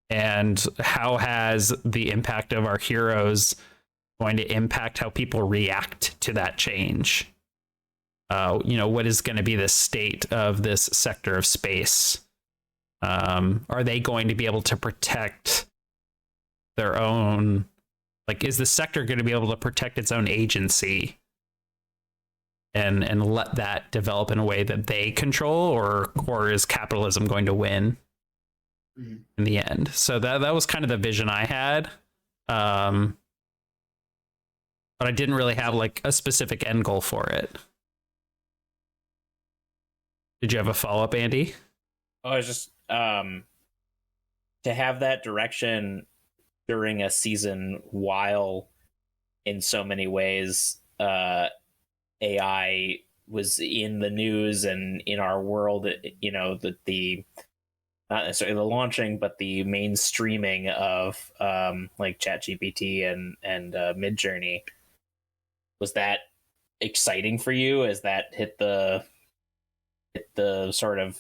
And how has the impact of our heroes going to impact how people react to that change? What is going to be the state of this sector of space? Are they going to be able to protect their own? Like, is the sector going to be able to protect its own agency and let that develop in a way that they control, or is capitalism going to win in the end? So that was kind of the vision I had. But I didn't really have like a specific end goal for it. Did you have a follow-up, Andy? Oh, I was just to have that direction during a season while in so many ways AI was in the news and in our world, the not necessarily the launching, but the mainstreaming of like ChatGPT and Midjourney. Was that exciting for you as that hit the sort of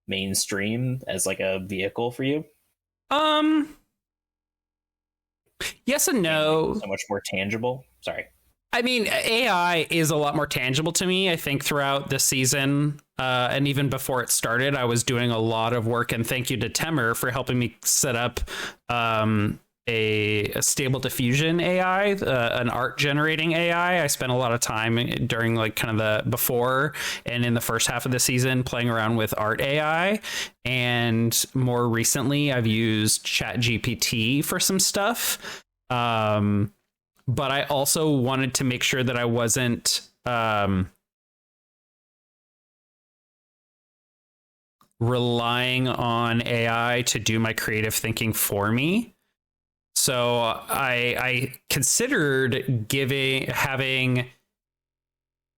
mainstream as like a vehicle for you? Yes and no. So much more tangible. Sorry. I mean, AI is a lot more tangible to me. I think throughout the season, and even before it started, I was doing a lot of work. And thank you to Temer for helping me set up a stable diffusion AI, an art generating AI. I spent a lot of time during like kind of the before and in the first half of the season playing around with art AI. And more recently, I've used ChatGPT for some stuff. But I also wanted to make sure that I wasn't relying on AI to do my creative thinking for me. So I considered having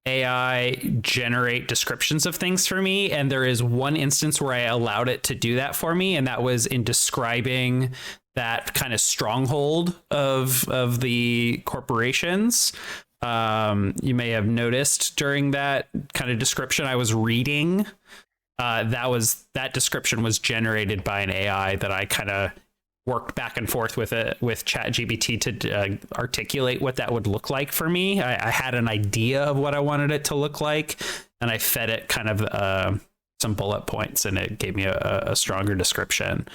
AI generate descriptions of things for me. And there is one instance where I allowed it to do that for me. And that was in describing that kind of stronghold of the corporations. You may have noticed during that kind of description I was reading, that description was generated by an AI that I kind of worked back and forth with ChatGPT to articulate what that would look like for me. I had an idea of what I wanted it to look like, and I fed it kind of some bullet points, and it gave me a stronger description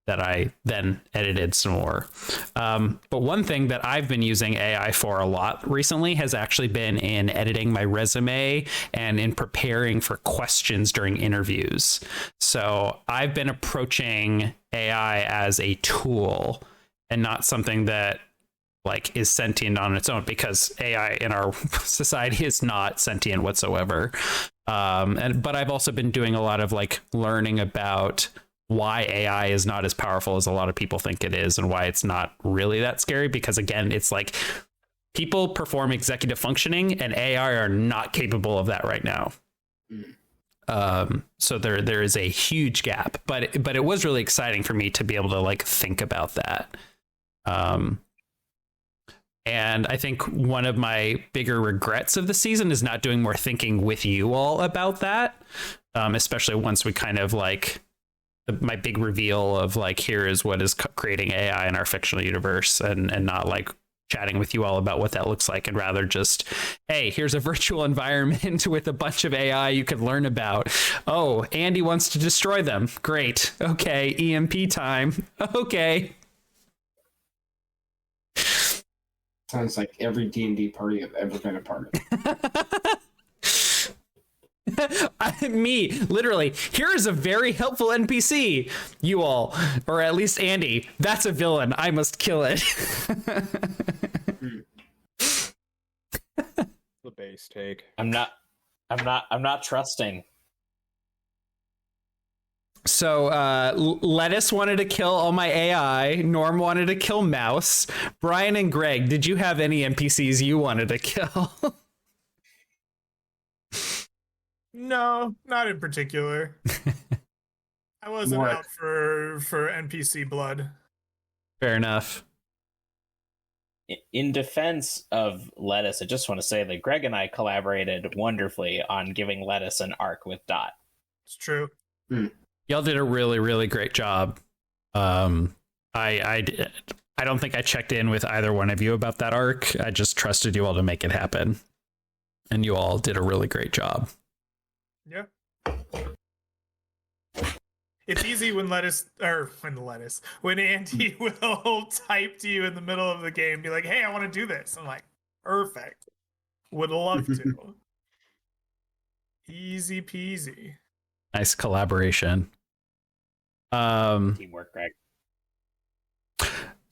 that I then edited some more. But one thing that I've been using AI for a lot recently has actually been in editing my resume and in preparing for questions during interviews. So I've been approaching AI as a tool and not something that like is sentient on its own, because AI in our society is not sentient whatsoever. But I've also been doing a lot of like learning about why AI is not as powerful as a lot of people think it is, and why it's not really that scary. Because again, it's like people perform executive functioning and AI are not capable of that right now. So there is a huge gap, but it was really exciting for me to be able to like think about that. And I think one of my bigger regrets of the season is not doing more thinking with you all about that. Especially once we kind of like my big reveal of like, here is what is creating AI in our fictional universe, and not like chatting with you all about what that looks like, and rather just, hey, here's a virtual environment with a bunch of AI you could learn about. Oh, Andy wants to destroy them. Great. Okay. EMP time. Okay. Sounds like every D&D party I've ever been a part of. Me, literally, here is a very helpful NPC, you all, or at least Andy. That's a villain. I must kill it. The base take. I'm not trusting. So Lettuce wanted to kill all my AI. Norm wanted to kill Mouse. Brian and Greg, did you have any NPCs you wanted to kill? No, not in particular. I wasn't More- out for NPC blood. Fair enough. In defense of Lettuce, I just want to say that Greg and I collaborated wonderfully on giving Lettuce an arc with Dot. It's true. Y'all did a really, really great job. I don't think I checked in with either one of you about that arc. I just trusted you all to make it happen. And you all did a really great job. Yeah. It's easy when when Andy will type to you in the middle of the game, be like, "Hey, I want to do this." I'm like, "Perfect. Would love to." Easy peasy. Nice collaboration. Teamwork, Greg.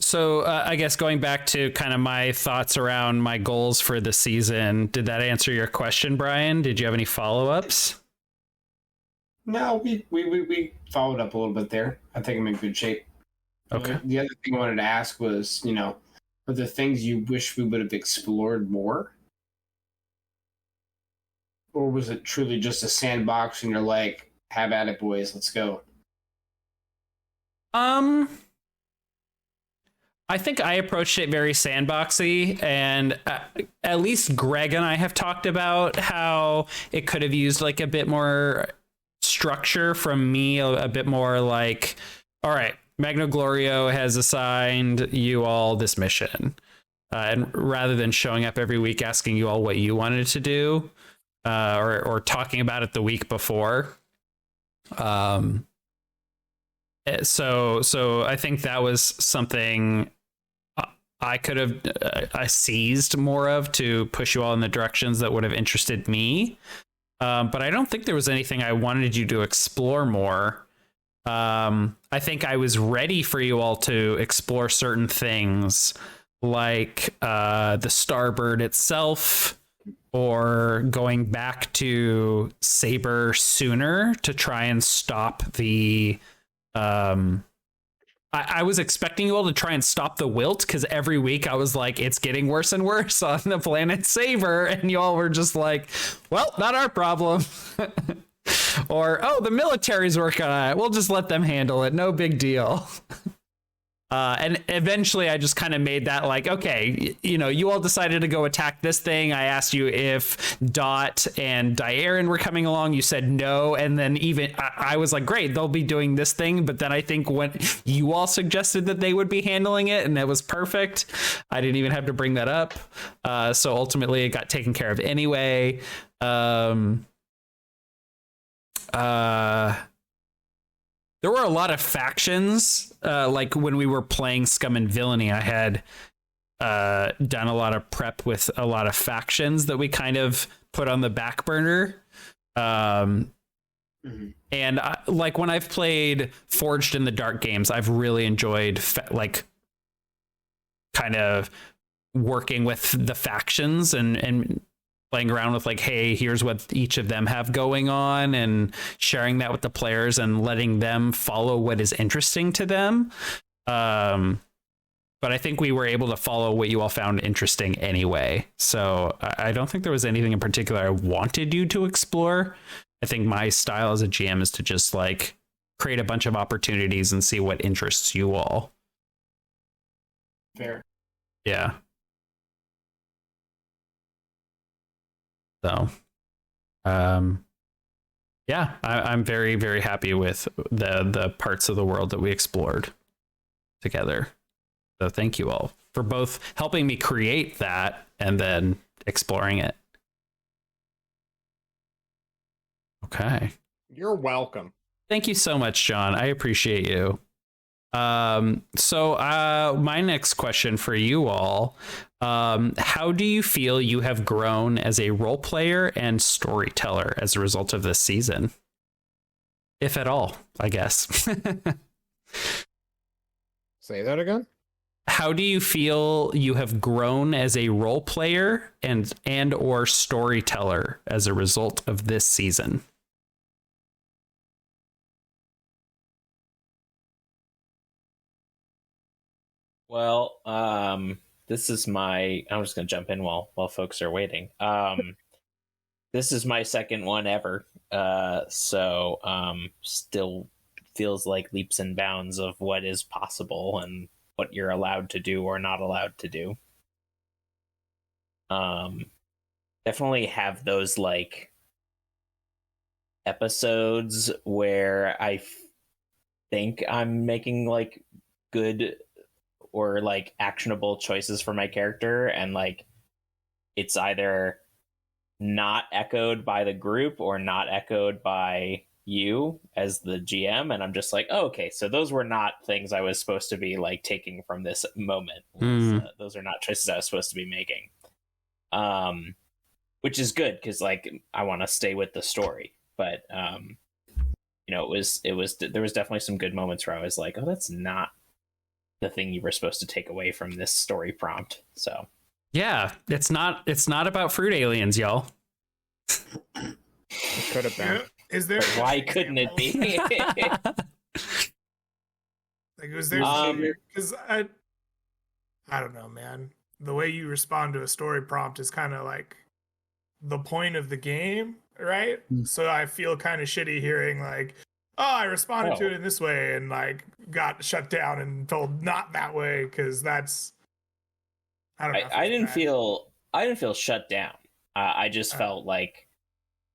So I guess going back to kind of my thoughts around my goals for the season, did that answer your question, Brian? Did you have any follow-ups? No, we followed up a little bit there. I think I'm in good shape. Okay. The other thing I wanted to ask was, are there things you wish we would have explored more? Or was it truly just a sandbox and you're like, have at it, boys, let's go? I think I approached it very sandboxy, and at least Greg and I have talked about how it could have used like a bit more structure from me, a bit more like, all right, Magno Glorio has assigned you all this mission, and rather than showing up every week asking you all what you wanted to do, or talking about it the week before. So I think that was something I could have I seized more of to push you all in the directions that would have interested me. But I don't think there was anything I wanted you to explore more. I think I was ready for you all to explore certain things like the Starbird itself, or going back to Saber sooner to try and stop the I was expecting you all to try and stop the wilt, because every week I was like, it's getting worse and worse on the planet Saber, and you all were just like, well, not our problem. Or, oh, the military's working on it, we'll just let them handle it, no big deal. And eventually I just kind of made that like, okay, you all decided to go attack this thing. I asked you if Dot and Diaren were coming along. You said no. And then even I was like, great, they'll be doing this thing. But then I think when you all suggested that they would be handling it, and that was perfect. I didn't even have to bring that up. So ultimately it got taken care of anyway. There were a lot of factions, like when we were playing Scum and Villainy, I had done a lot of prep with a lot of factions that we kind of put on the back burner. And like when I've played Forged in the Dark games, I've really enjoyed kind of working with the factions and playing around with like, hey, here's what each of them have going on, and sharing that with the players and letting them follow what is interesting to them. But I think we were able to follow what you all found interesting anyway. So I don't think there was anything in particular I wanted you to explore. I think my style as a GM is to just like create a bunch of opportunities and see what interests you all. Fair. Yeah. So, yeah, I'm very, very happy with the parts of the world that we explored together. So thank you all for both helping me create that and then exploring it. Okay. You're welcome. Thank you so much, John. I appreciate you. My next question for you all, how do you feel you have grown as a role player and storyteller as a result of this season? If at all, I guess. Say that again. How do you feel you have grown as a role player and or storyteller as a result of this season? Well, this is my. I'm just gonna jump in while folks are waiting. This is my second one ever. Still feels like leaps and bounds of what is possible and what you're allowed to do or not allowed to do. Definitely have those like episodes where I think I'm making like good or like actionable choices for my character, and like it's either not echoed by the group or not echoed by you as the GM, and I'm just like, oh, okay, so those were not things I was supposed to be like taking from this moment. Those are not choices I was supposed to be making, which is good because like I want to stay with the story, but there was definitely some good moments where I was like, oh, that's not the thing you were supposed to take away from this story prompt. So yeah, it's not about fruit aliens, y'all. It could have been. Is there? Why couldn't it be? Like, was there? Because I don't know, man. The way you respond to a story prompt is kind of like the point of the game, right? So I feel kind of shitty hearing like, oh, I responded to it in this way and like got shut down and told not that way, because that's I don't know. I didn't feel shut down. I just felt like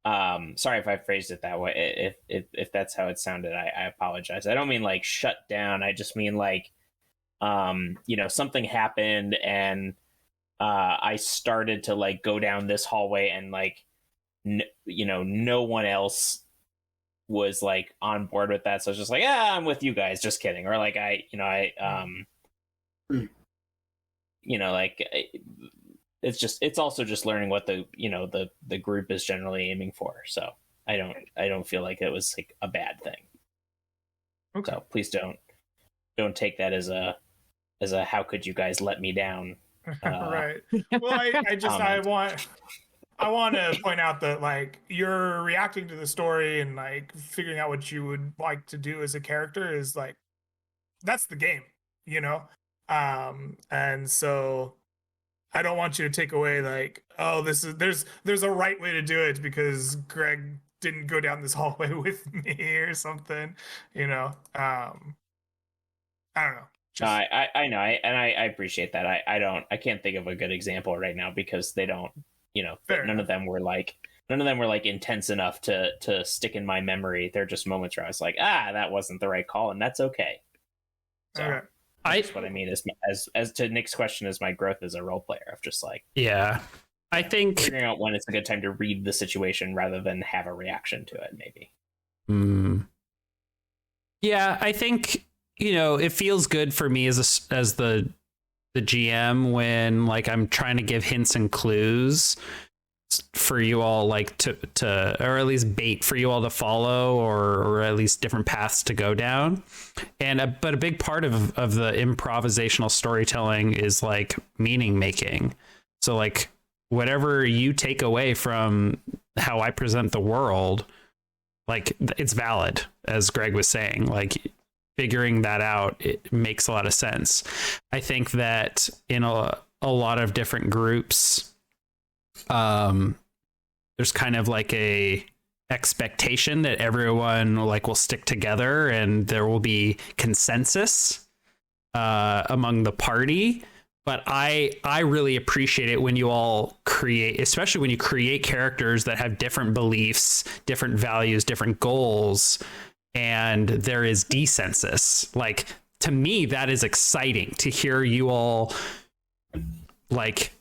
sorry if I phrased it that way. If that's how it sounded, I apologize. I don't mean like shut down. I just mean like something happened and I started to like go down this hallway and like no one else was like on board with that, so I was just like, yeah, I'm with you guys, just kidding. Or like it's also just learning what the group is generally aiming for. So I don't feel like it was like a bad thing. Okay. So please don't take that as a how could you guys let me down? Right. Well, I want to point out that like you're reacting to the story and like figuring out what you would like to do as a character is like that's the game, and so I don't want you to take away like, oh, there's a right way to do it because Greg didn't go down this hallway with me or something, I don't know. I know, and I appreciate that. I can't think of a good example right now because they don't, none of them were like intense enough to stick in my memory. They're just moments where I was like, that wasn't the right call, and that's okay. So okay. That's what I mean is as to Nick's question is my growth as a role player of just like, yeah, I think figuring out when it's a good time to read the situation rather than have a reaction to it, maybe. Yeah, I think it feels good for me as the GM when like I'm trying to give hints and clues for you all like to or at least bait for you all to follow or at least different paths to go down. But a big part of the improvisational storytelling is like meaning making. So like whatever you take away from how I present the world, like it's valid, as Greg was saying. Like figuring that out, it makes a lot of sense. I think that in a lot of different groups, there's kind of like a expectation that everyone like will stick together and there will be consensus among the party. But I really appreciate it when you all create, especially when you create characters that have different beliefs, different values, different goals, and there is dissensus. Like, to me, that is exciting to hear you all like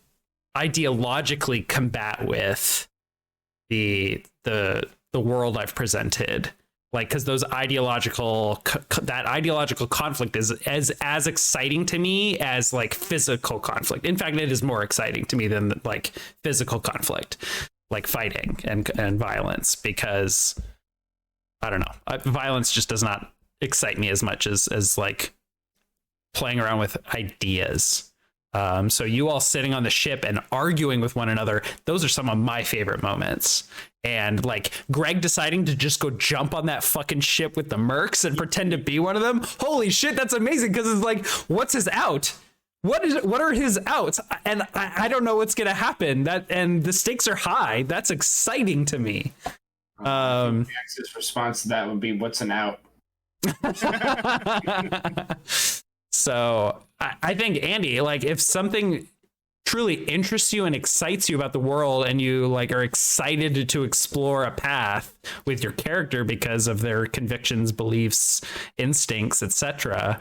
ideologically combat with the world I've presented. Like, because those that ideological conflict is as exciting to me as like physical conflict. In fact, it is more exciting to me than like physical conflict, like fighting and violence, because I don't know, violence just does not excite me as much as like playing around with ideas. So you all sitting on the ship and arguing with one another, those are some of my favorite moments. And like Greg deciding to just go jump on that fucking ship with the mercs and pretend to be one of them. Holy shit, that's amazing, because it's like, what's his out? What are his outs? And I don't know what's gonna happen. And the stakes are high. That's exciting to me. Max's response to that would be, "What's an out?" So I think, Andy, like if something truly interests you and excites you about the world, and you like are excited to explore a path with your character because of their convictions, beliefs, instincts, etc.,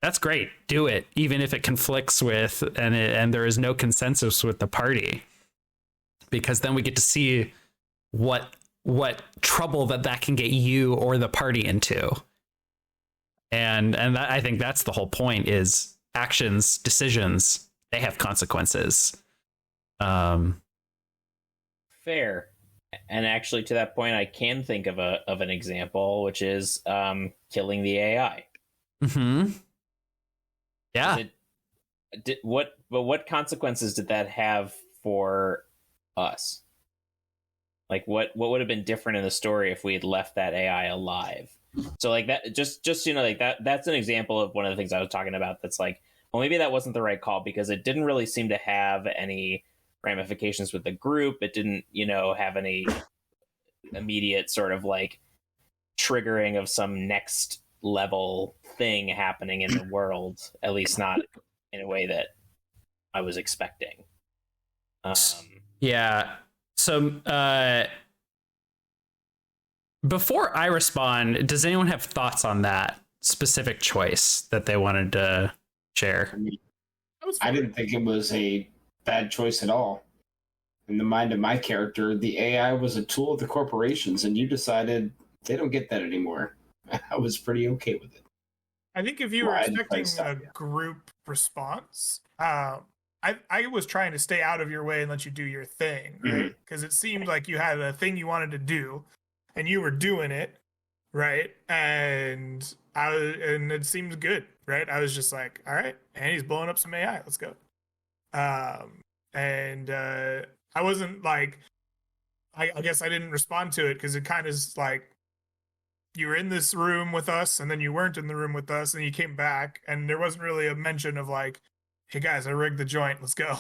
that's great. Do it, even if it conflicts with and there is no consensus with the party, because then we get to see what trouble that can get you or the party into. And that, I think that's the whole point, is actions, decisions, they have consequences. Fair. And actually, to that point, I can think of an example, which is killing the AI. Mm-hmm. Yeah. What consequences did that have for us? Like, what would have been different in the story if we had left that AI alive? So like that, just like that's an example of one of the things I was talking about. That's like, well, maybe that wasn't the right call, because it didn't really seem to have any ramifications with the group. It didn't, have any immediate sort of like triggering of some next level thing happening in the world, at least not in a way that I was expecting. Yeah. So, before I respond, does anyone have thoughts on that specific choice that they wanted to share? I didn't think it was a bad choice at all. In the mind of my character, the AI was a tool of the corporations, and you decided they don't get that anymore. I was pretty okay with it. I think if you were expecting a group response, I was trying to stay out of your way and let you do your thing, right? Because it seemed like you had a thing you wanted to do, and you were doing it, right? And it seemed good, right? I was just like, all right, and he's blowing up some AI. Let's go. I wasn't like, I guess I didn't respond to it because it kind of is like, you were in this room with us, and then you weren't in the room with us, and you came back, and there wasn't really a mention of like, hey guys, I rigged the joint, let's go.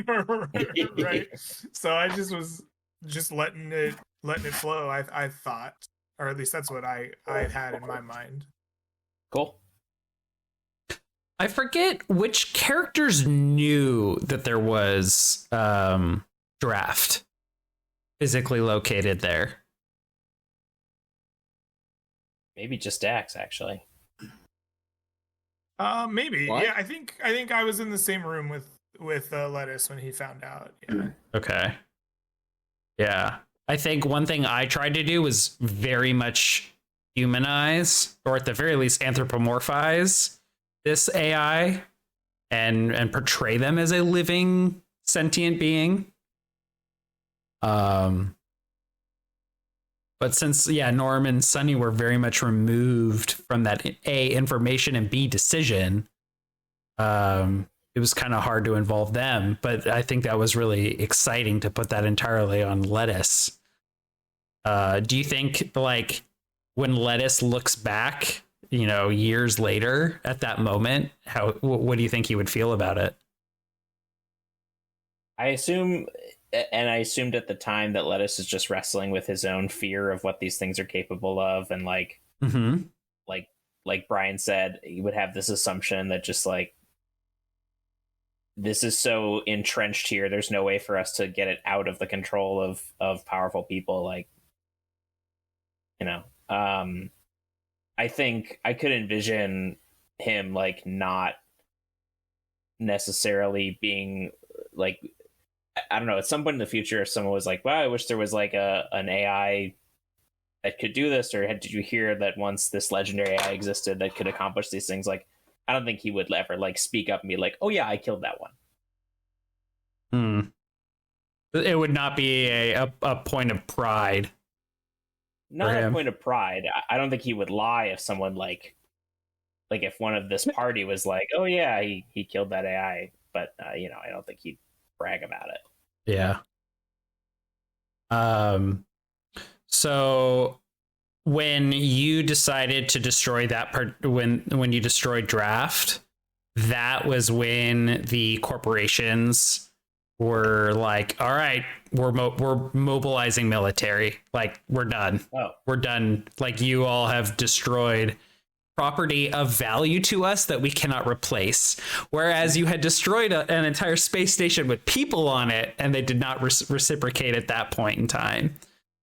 Right? So I just was just letting it flow, I thought, or at least that's what I had in my mind. Cool. I forget which characters knew that there was draft physically located there. Maybe just Dax, actually. Maybe. What? Yeah, I think I was in the same room with Lettuce when he found out. Yeah. Okay. Yeah. I think one thing I tried to do was very much humanize, or at the very least anthropomorphize, this AI and portray them as a living sentient being. But since Norm and Sunny were very much removed from that A, information, and B, decision, it was kind of hard to involve them. But I think that was really exciting to put that entirely on Lettuce. Do you think, like, when Lettuce looks back, years later at that moment, what do you think he would feel about it? I assumed at the time that Lettuce is just wrestling with his own fear of what these things are capable of, and like, like Brian said, he would have this assumption that just like, this is so entrenched here, there's no way for us to get it out of the control of powerful people. Like, I think I could envision him like not necessarily being like, I don't know, at some point in the future, if someone was like, wow, I wish there was like an AI that could do this, or did you hear that once this legendary AI existed that could accomplish these things? Like, I don't think he would ever like speak up and be like, "Oh yeah, I killed that one." It would not be a point of pride. Not a point of pride. I don't think he would lie if someone like if one of this party was like, "Oh yeah, he killed that AI," but I don't think he'd brag about it. Yeah. So when you decided to destroy that part, when you destroyed Draft, that was when the corporations were like, all right, we're mobilizing military. Like, we're done. We're done. Like, you all have destroyed property of value to us that we cannot replace. Whereas you had destroyed an entire space station with people on it, and they did not reciprocate at that point in time.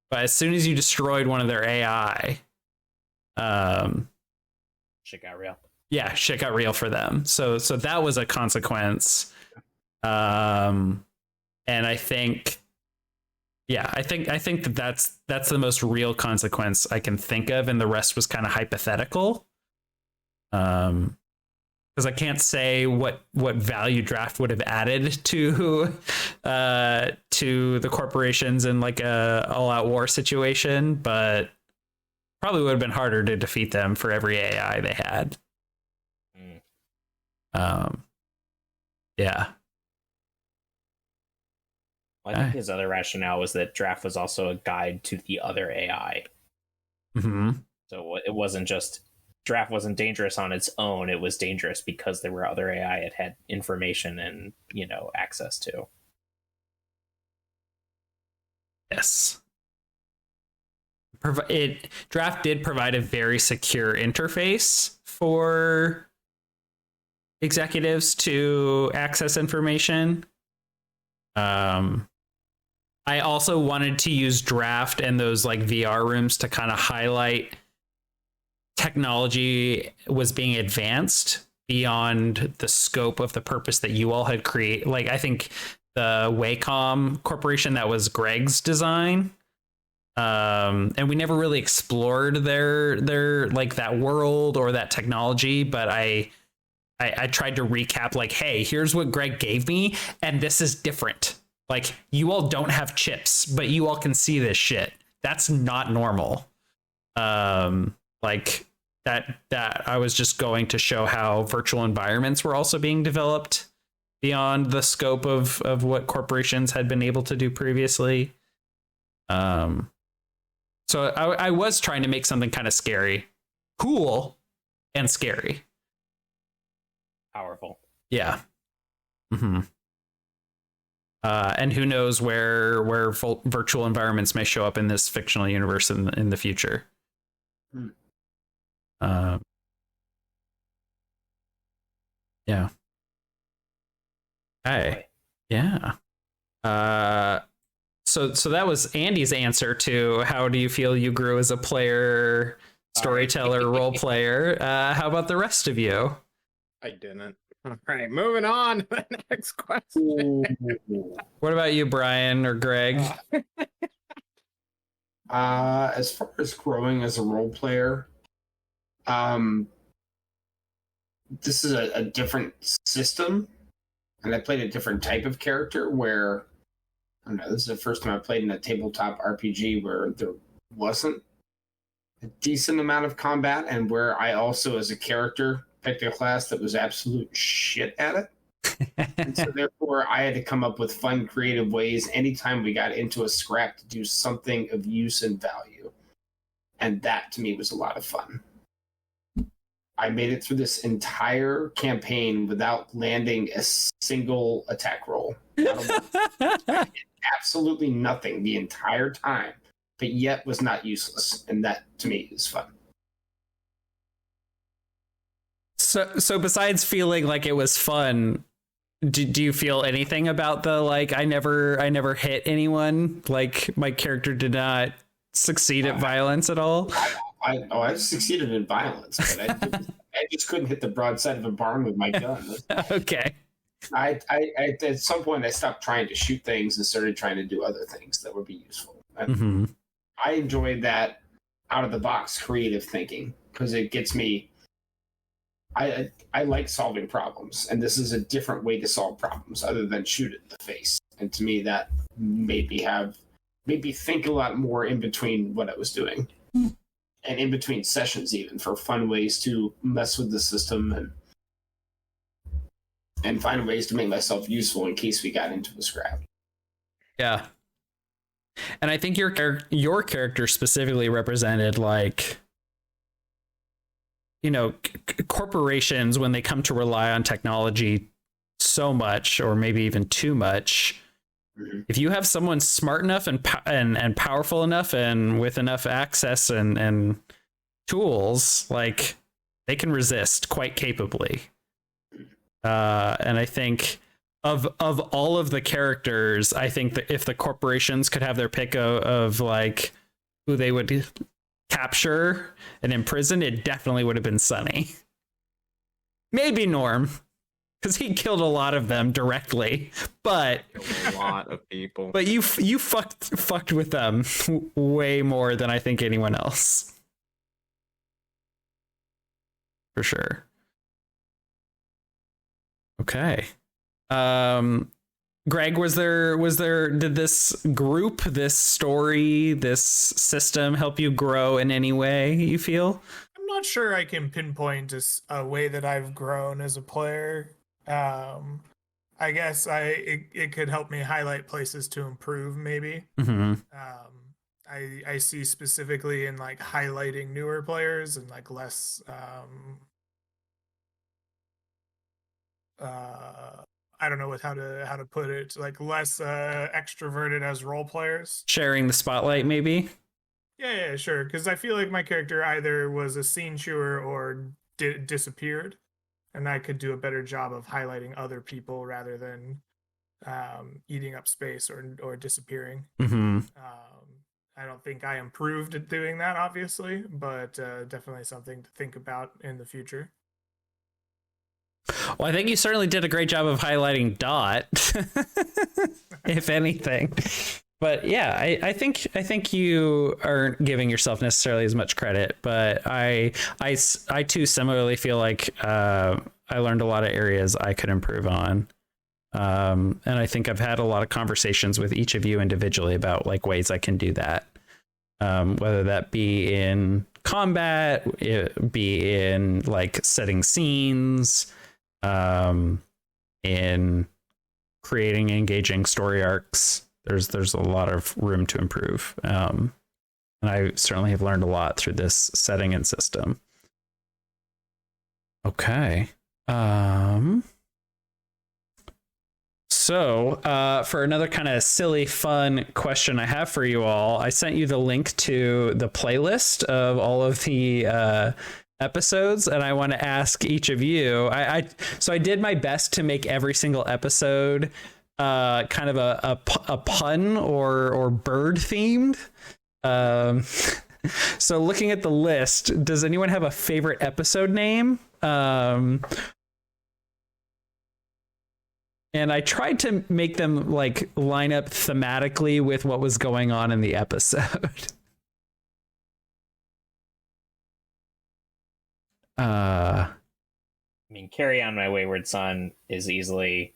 But as soon as you destroyed one of their AI, shit got real. Yeah, shit got real for them. So that was a consequence. And I think that's the most real consequence I can think of, and the rest was kind of hypothetical. Because I can't say what value Draft would have added to the corporations in like a all-out war situation, but probably would have been harder to defeat them for every AI they had. Yeah. Well, I think his other rationale was that Draft was also a guide to the other AI. Mm-hmm. So it wasn't just Draft wasn't dangerous on its own. It was dangerous because there were other AI it had information and, access to. Yes. Draft did provide a very secure interface for executives to access information. I also wanted to use Draft and those like VR rooms to kind of highlight technology was being advanced beyond the scope of the purpose that you all had created. Like, I think the Wacom Corporation, that was Greg's design. And we never really explored their like that world or that technology, but I tried to recap like, hey, here's what Greg gave me, and this is different. Like, you all don't have chips, but you all can see this shit. That's not normal. Like that I was just going to show how virtual environments were also being developed beyond the scope of what corporations had been able to do previously. So I was trying to make something kind of scary, cool, and scary. Powerful. Yeah. Mm-hmm. And who knows where virtual environments may show up in this fictional universe in the future. Yeah. Hey. Yeah. So that was Andy's answer to how do you feel you grew as a player, storyteller, role player. How about the rest of you? I didn't. All right, moving on to the next question. What about you, Brian or Greg? As far as growing as a role player, this is a different system, and I played a different type of character where, I don't know, this is the first time I played in a tabletop RPG where there wasn't a decent amount of combat, and where I also, as a character, picked a class that was absolute shit at it. And so therefore I had to come up with fun, creative ways anytime we got into a scrap to do something of use and value. And that to me was a lot of fun. I made it through this entire campaign without landing a single attack roll. I did absolutely nothing the entire time, but yet was not useless. And that to me is fun. So besides feeling like it was fun, do you feel anything about the like I never hit anyone? Like, my character did not succeed at violence at all? I succeeded in violence, but I just couldn't hit the broadside of a barn with my gun. Okay. I at some point I stopped trying to shoot things and started trying to do other things that would be useful. I enjoyed that. out of the box creative thinking, because it gets me. I like solving problems, and this is a different way to solve problems other than shoot it in the face. And to me, that made me think a lot more in between what I was doing, and in between sessions, even for fun ways to mess with the system and find ways to make myself useful in case we got into a scrap. Yeah. And I think your character specifically represented, like, you know, corporations, when they come to rely on technology so much, or maybe even too much. Mm-hmm. If you have someone smart enough and powerful enough and with enough access and tools, like, they can resist quite capably. And I think of all of the characters, I think that if the corporations could have their pick of like who they would capture and imprison, it definitely would have been Sunny. Maybe Norm, because he killed a lot of them directly, but a lot of people. But you fucked with them way more than I think anyone else. For sure. Okay. Greg, did this group, this story, this system help you grow in any way, you feel? I'm not sure I can pinpoint a way that I've grown as a player. I guess it could help me highlight places to improve, maybe. Mm-hmm. I see specifically in like highlighting newer players and like less I don't know how to put it, like less extroverted as role players. Sharing the spotlight, maybe? Yeah, sure. Because I feel like my character either was a scene chewer or disappeared, and I could do a better job of highlighting other people rather than eating up space or disappearing. Mm-hmm. I don't think I improved at doing that, obviously, but definitely something to think about in the future. Well, I think you certainly did a great job of highlighting Dot, if anything. But yeah, I think you aren't giving yourself necessarily as much credit. But I too similarly feel like I learned a lot of areas I could improve on. And I think I've had a lot of conversations with each of you individually about like ways I can do that. Whether that be in combat, be in like setting scenes, in creating engaging story arcs. There's a lot of room to improve. And I certainly have learned a lot through this setting and system. Okay. So for another kind of silly, fun question I have for you all, I sent you the link to the playlist of all of the episodes, and I want to ask each of you. So I did my best to make every single episode kind of a pun or bird themed. So looking at the list, does anyone have a favorite episode name? And I tried to make them like line up thematically with what was going on in the episode. I mean, Carry On My Wayward Son is easily.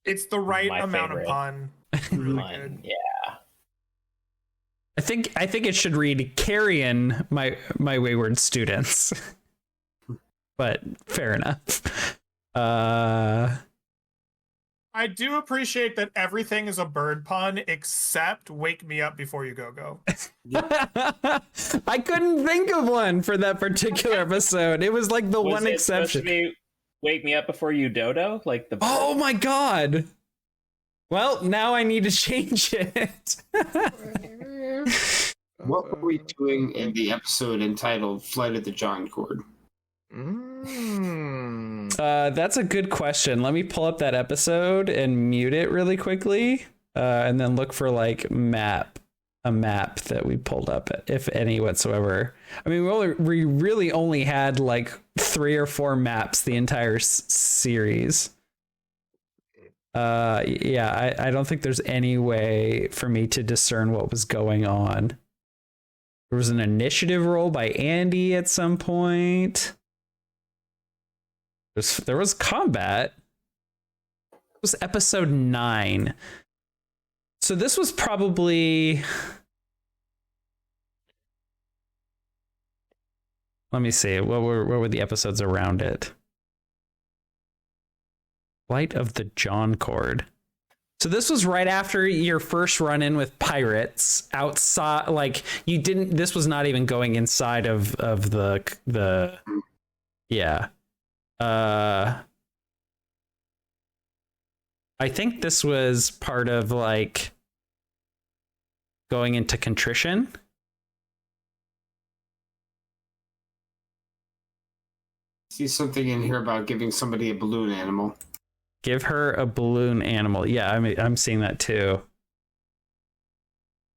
It's the right amount of pun. Really good. Yeah. I think it should read Carrying my Wayward Students. But fair enough. I do appreciate that everything is a bird pun except Wake Me Up Before You Go. I couldn't think of one for that particular episode. It was like the one exception. Supposed to be Wake Me Up Before You Dodo? Like the bird? Oh my god. Well, now I need to change it. What were we doing in the episode entitled Flight of the John Cord? That's a good question. Let me pull up that episode and mute it really quickly, and then look for like a map that we pulled up, if any whatsoever. I mean, we really only had like 3 or 4 maps the entire series. Yeah, I don't think there's any way for me to discern what was going on. There was an initiative roll by Andy at some point. There was combat. It was episode 9. So this was probably... Let me see. What were the episodes around it? Flight of the John Cord. So this was right after your first run-in with pirates outside. Like, you didn't... This was not even going inside of the... Yeah. I think this was part of, like, going into contrition. See something in here about giving somebody a balloon animal. Give her a balloon animal. Yeah, I'm seeing that too.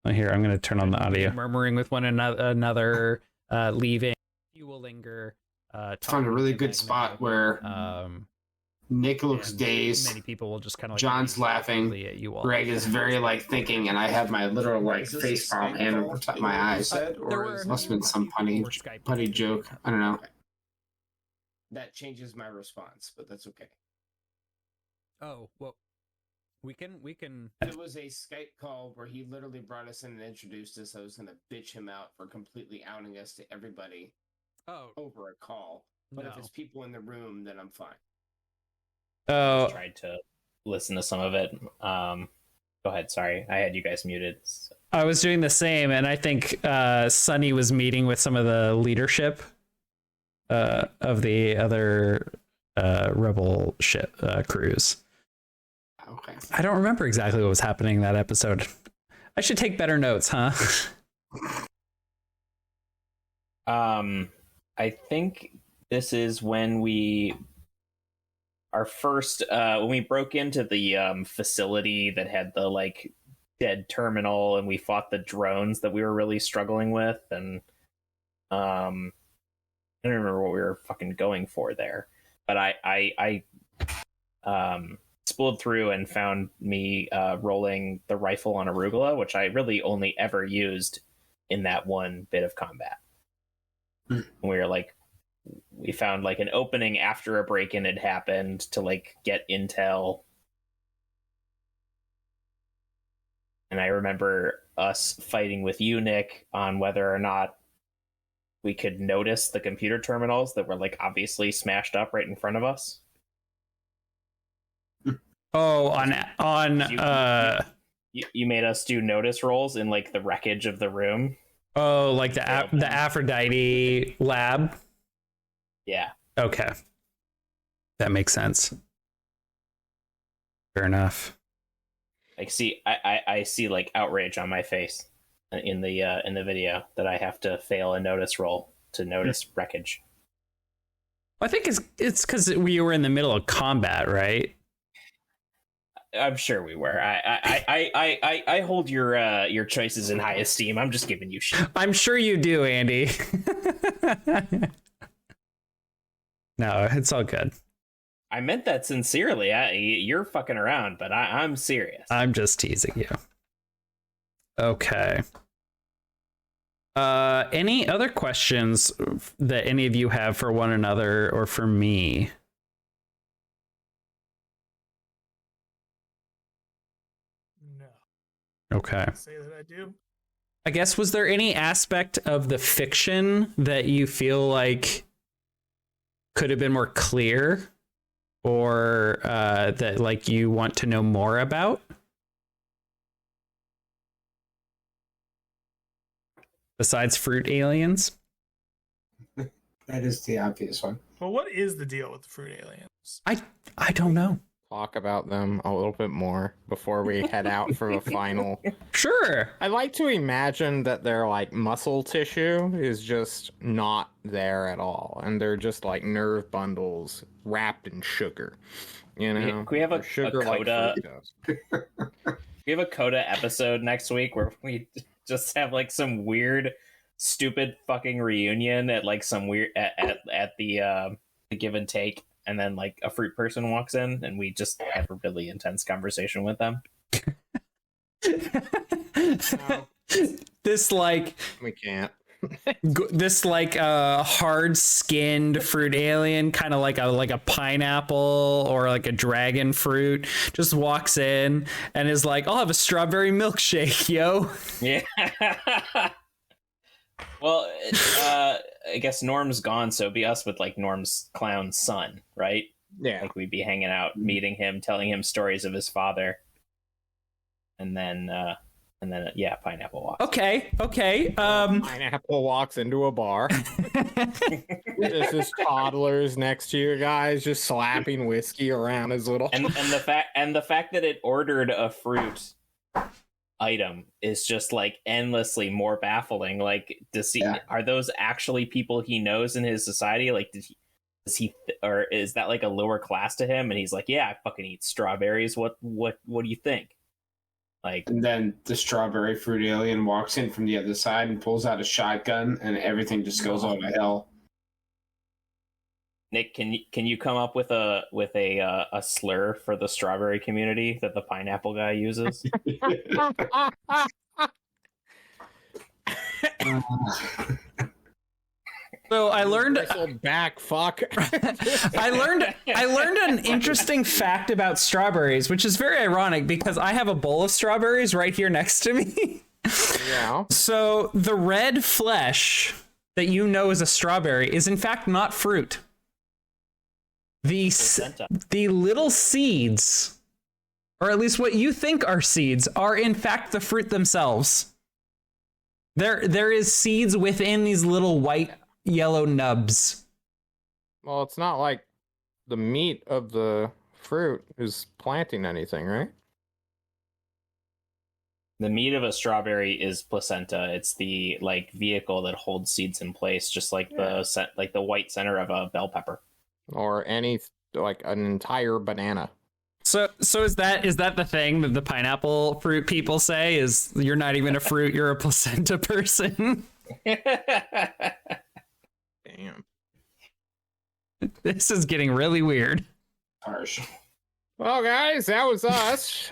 Oh, here, I'm going to turn on the audio. Murmuring with one another, leaving. You will linger. Found a really good spot where Nick looks dazed. Many people will just kind of. John's laughing. Greg is very thinking, and I have my literal face palm hand over top my eyes. Must have been some punny joke. I don't know. That changes my response, but that's okay. Oh, well, we can. It was a Skype call where he literally brought us in and introduced us. I was going to bitch him out for completely outing us to everybody over a call. But if it's people in the room, then I'm fine. Oh, I tried to listen to some of it. Go ahead. Sorry, I had you guys muted. So. I was doing the same, and I think Sunny was meeting with some of the leadership of the other rebel ship crews. Okay. I don't remember exactly what was happening in that episode. I should take better notes, huh? I think this is when our first when we broke into the facility that had the dead terminal, and we fought the drones that we were really struggling with, and I don't remember what we were fucking going for there, but I spooled through and found me rolling the rifle on arugula, which I really only ever used in that one bit of combat. And we found an opening after a break-in had happened to get intel. And I remember us fighting with you, Nick, on whether or not we could notice the computer terminals that were obviously smashed up right in front of us. Oh, you made us do notice rolls in the wreckage of the room. Oh, the Aphrodite lab. Yeah. Okay, that makes sense. Fair enough. I see outrage on my face in the video that I have to fail a notice roll to notice wreckage. I think it's because we were in the middle of combat, right? I'm sure we were. I hold your choices in high esteem. I'm just giving you shit. I'm sure you do, Andy. No, it's all good. I meant that sincerely. You're fucking around, but I'm serious. I'm just teasing you. Okay. Any other questions that any of you have for one another or for me? No. Okay. Say that I do. I guess, was there any aspect of the fiction that you feel like could have been more clear, or that you want to know more about? Besides fruit aliens? That is the obvious one. Well, what is the deal with the fruit aliens? I don't know. Talk about them a little bit more before we head out for the final. Sure. I like to imagine that their muscle tissue is just not there at all, and they're just nerve bundles wrapped in sugar. You know, can we have a sugar coda? Like We have a coda episode next week where we just have some weird, stupid fucking reunion at some weird at the give and take. And then a fruit person walks in and we just have a really intense conversation with them. No. This we can't. This like hard-skinned fruit alien, kind of like a pineapple or like a dragon fruit, just walks in and is like, "I'll have a strawberry milkshake, yo." Yeah. Well, I guess Norm's gone, so it'd be us with like Norm's clown son, right? Yeah. Like we'd be hanging out, meeting him, telling him stories of his father, and then yeah, Pineapple walks. Okay. Pineapple walks into a bar. There's just toddlers next to you guys, just slapping whiskey around his little. And the fact that it ordered a fruit item is just like endlessly more baffling. Like, are those actually people he knows in his society? Like, or is that like a lower class to him? And he's like, yeah, I fucking eat strawberries. What do you think? Like, and then the strawberry fruit alien walks in from the other side and pulls out a shotgun, and everything just goes all to hell. Nick, can you come up with a slur for the strawberry community that the pineapple guy uses? So I learned back. Fuck. I learned an interesting fact about strawberries, which is very ironic because I have a bowl of strawberries right here next to me. Yeah. So the red flesh that you know is a strawberry is in fact not fruit. The little seeds, or at least what you think are seeds, are in fact the fruit themselves. There is seeds within these little white yellow nubs. Well, it's not like the meat of the fruit is planting anything, right? The meat of a strawberry is placenta. It's the like vehicle that holds seeds in place, just like the white center of a bell pepper, or any like an entire banana. So is that the thing that the pineapple fruit people say is you're not even a fruit, you're a placenta person? Damn. This is getting really weird. Harsh. Well, guys, that was us.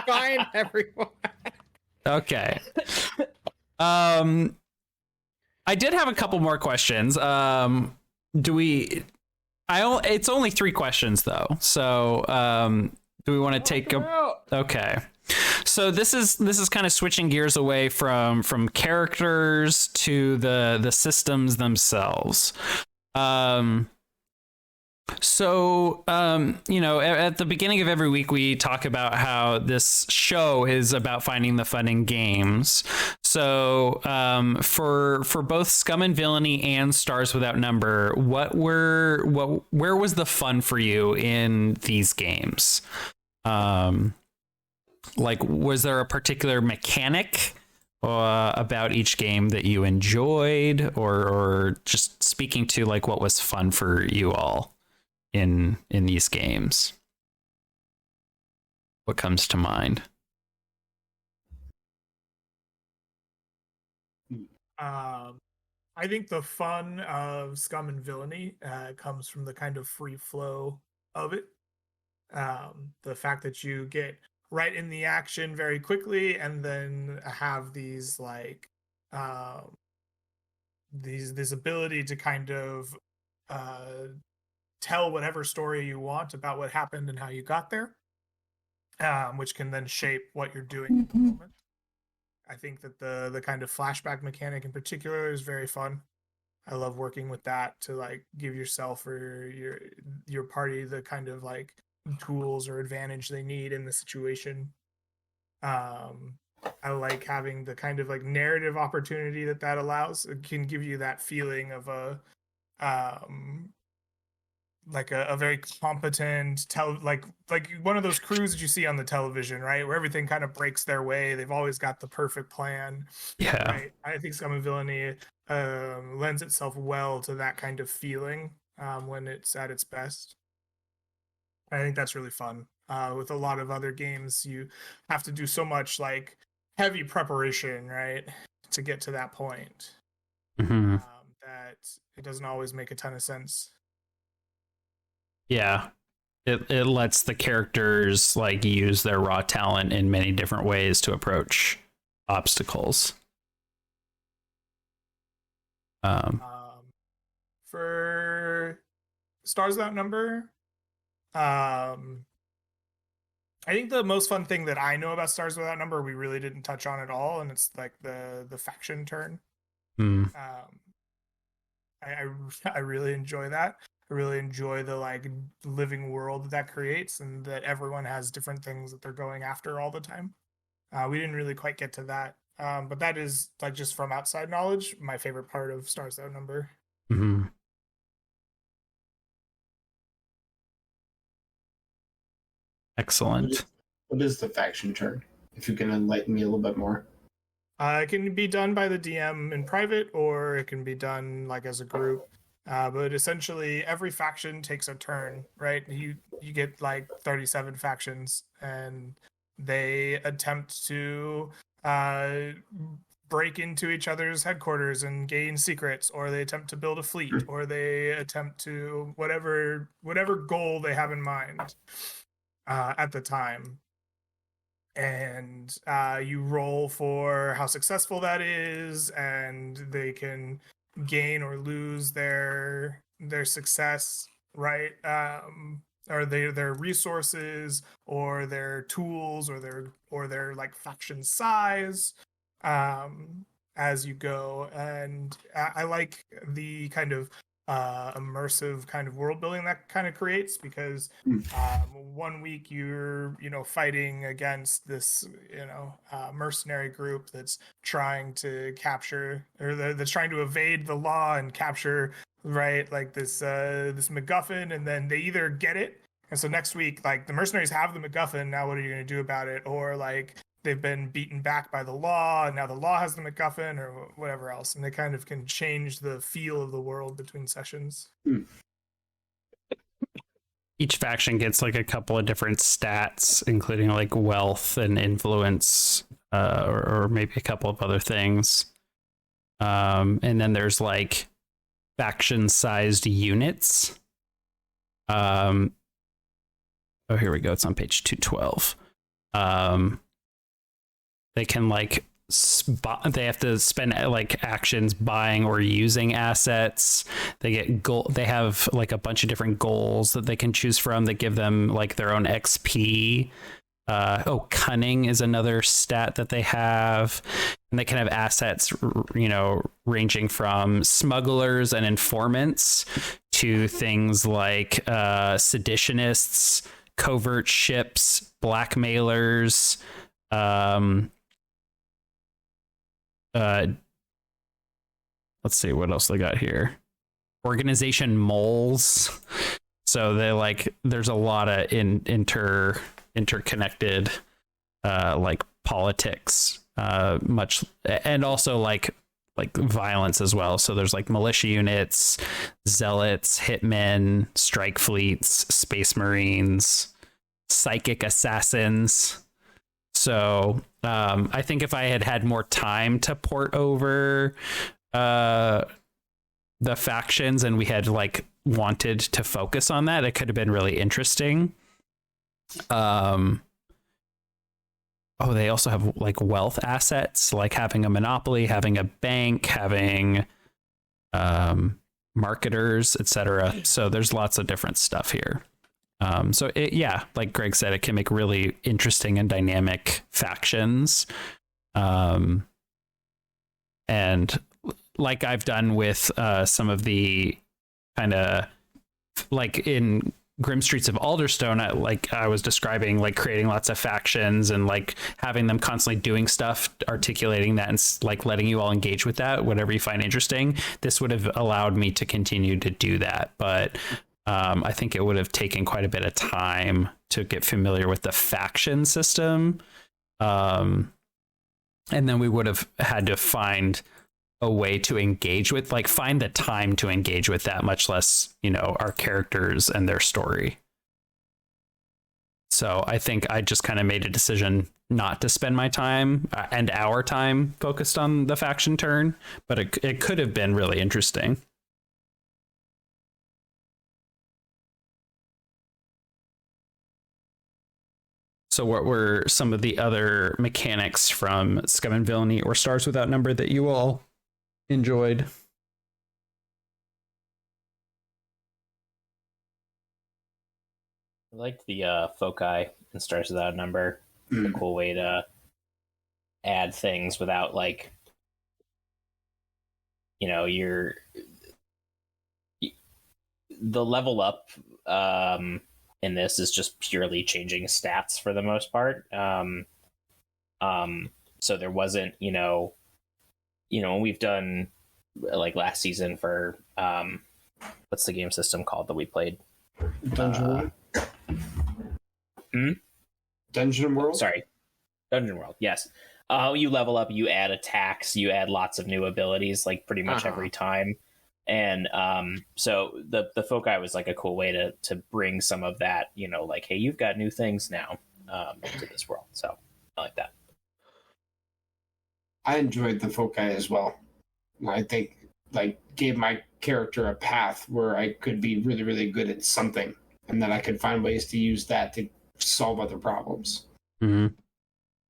Find everyone. Okay. I did have a couple more questions. It's only 3 questions though. So, do we want to take okay. So this is kind of switching gears away from characters to the systems themselves. You know, at the beginning of every week, we talk about how this show is about finding the fun in games. So for both Scum and Villainy and Stars Without Number, where was the fun for you in these games? Like, was there a particular mechanic about each game that you enjoyed, or just speaking to like what was fun for you all in these games? What comes to mind? I think the fun of Scum and Villainy comes from the kind of free flow of it. The fact that you get right in the action very quickly, and then have these like this ability to kind of tell whatever story you want about what happened and how you got there, which can then shape what you're doing at the moment. I think that the kind of flashback mechanic in particular is very fun. I love working with that to like give yourself or your party the kind of like tools or advantage they need in the situation. I like having the kind of like narrative opportunity that allows. It can give you that feeling of a very competent like one of those crews that you see on the television, right, where everything kind of breaks their way. They've always got the perfect plan. Yeah, right? I think Scum and Villainy lends itself well to that kind of feeling when it's at its best. I think that's really fun. With a lot of other games, you have to do so much like heavy preparation, right, to get to that point. Mm-hmm. That it doesn't always make a ton of sense. Yeah, it lets the characters like use their raw talent in many different ways to approach obstacles. For Stars Without Number, I think the most fun thing that I know about Stars Without Number we really didn't touch on at all, and it's like the faction turn. Hmm. I really enjoy that. I really enjoy the like living world that creates, and that everyone has different things that they're going after all the time. We didn't really quite get to that, but that is like just from outside knowledge, my favorite part of Stars Without Number. Mm-hmm. Excellent. What is the faction turn? If you can enlighten me a little bit more. It can be done by the DM in private, or it can be done like as a group. But essentially, every faction takes a turn, right? You get like 37 factions, and they attempt to break into each other's headquarters and gain secrets, or they attempt to build a fleet, or they attempt to whatever goal they have in mind at the time. And you roll for how successful that is, and they can gain or lose their success, right? Or their resources, or their tools, or their like faction size, as you go. And I like the kind of immersive kind of world building that kind of creates, because 1 week you're fighting against this mercenary group that's trying to capture, or that's trying to evade the law and capture, right, like this MacGuffin, and then they either get it, and so next week like the mercenaries have the MacGuffin, now what are you going to do about it? Or like they've been beaten back by the law, and now the law has the MacGuffin, or whatever else, and they kind of can change the feel of the world between sessions. Each faction gets like a couple of different stats, including like wealth and influence, or maybe a couple of other things. And then there's like faction-sized units. Oh, here we go. It's on page 212. They can like they have to spend like actions buying or using assets. They get they have like a bunch of different goals that they can choose from that give them like their own XP. Cunning is another stat that they have, and they can have assets, ranging from smugglers and informants to things like seditionists, covert ships, blackmailers. Let's see what else they got here. Organization moles. So they like there's a lot of interconnected like politics, much, and also like violence as well. So there's like militia units, zealots, hitmen, strike fleets, space marines, psychic assassins. So I think if I had more time to port over the factions, and we had like wanted to focus on that, it could have been really interesting. They also have like wealth assets, like having a monopoly, having a bank, having marketers, etc. So there's lots of different stuff here. So like Greg said, it can make really interesting and dynamic factions. And like I've done with some of the kind of like in Grim Streets of Alderstone, I was describing, like creating lots of factions and like having them constantly doing stuff, articulating that, and like letting you all engage with that, whatever you find interesting. This would have allowed me to continue to do that, but I think it would have taken quite a bit of time to get familiar with the faction system. And then we would have had to find a way to engage with, like find the time to engage with that, much less, our characters and their story. So I think I just kind of made a decision not to spend my time and our time focused on the faction turn, but it could have been really interesting. So what were some of the other mechanics from Scum and Villainy or Stars Without Number that you all enjoyed? I liked the foci in Stars Without Number. A cool way to add things without like, you know, the level up in this is just purely changing stats for the most part. So there wasn't, when we've done like last season for what's the game system called that we played? Dungeon World? Dungeon World? Sorry. Dungeon World, yes. You level up, you add attacks, you add lots of new abilities, like pretty much every time. And so the foci was like a cool way to bring some of that, like, hey, you've got new things now into this world. So I like that. I enjoyed the foci as well. I think like gave my character a path where I could be really, really good at something, and then I could find ways to use that to solve other problems. Mm-hmm.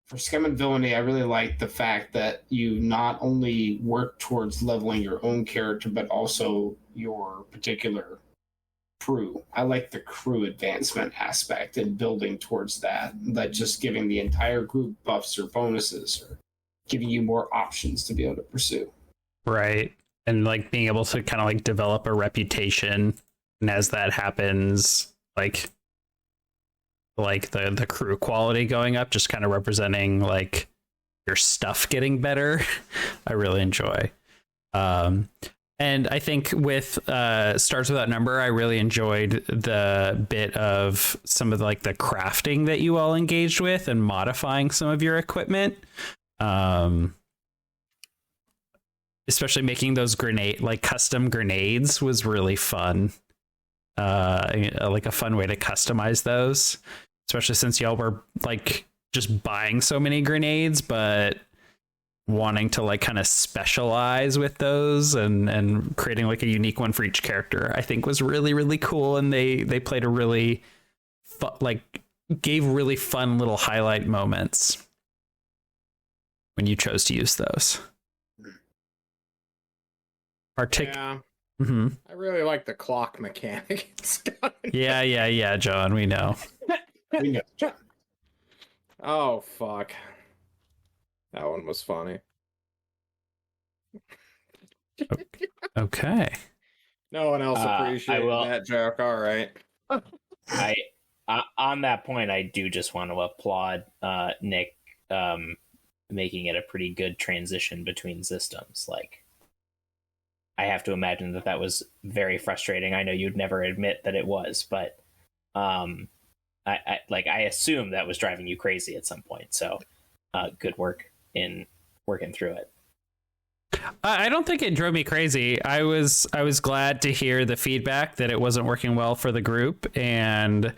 For Scum and Villainy, I really like the fact that you not only work towards leveling your own character, but also your particular crew. I like the crew advancement aspect and building towards that. That just giving the entire group buffs or bonuses or giving you more options to be able to pursue. Right. And like being able to kind of like develop a reputation. And as that happens, like the crew quality going up, just kind of representing like your stuff getting better. I really enjoy. And I think with Stars Without Number, I really enjoyed the bit of some of like the crafting that you all engaged with and modifying some of your equipment. Especially making those custom grenades was really fun. Like a fun way to customize those, especially since y'all were like just buying so many grenades, but wanting to like kind of specialize with those and creating like a unique one for each character, I think was really, really cool. And they played a really gave really fun little highlight moments when you chose to use those. Yeah. Mm-hmm. I really like the clock mechanic. Yeah, John, we know. We know, John. Oh, fuck. That one was funny. Okay. No one else appreciated that joke. All right. I on that point, I do just want to applaud Nick making it a pretty good transition between systems. Like, I have to imagine that was very frustrating. I know you'd never admit that it was, but I assume that was driving you crazy at some point. So good work in working through it. I don't think it drove me crazy. I was glad to hear the feedback that it wasn't working well for the group, and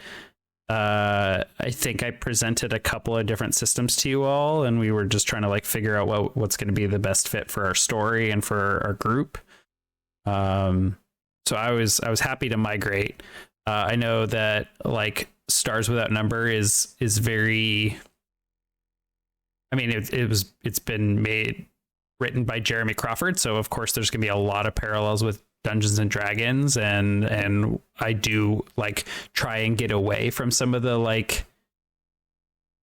I think I presented a couple of different systems to you all, and we were just trying to like figure out what's going to be the best fit for our story and for our group. So I was happy to migrate. I know that like Stars Without Number is very, I mean, it's been written by Jeremy Crawford. So of course there's gonna be a lot of parallels with Dungeons and Dragons, and I do like try and get away from some of the like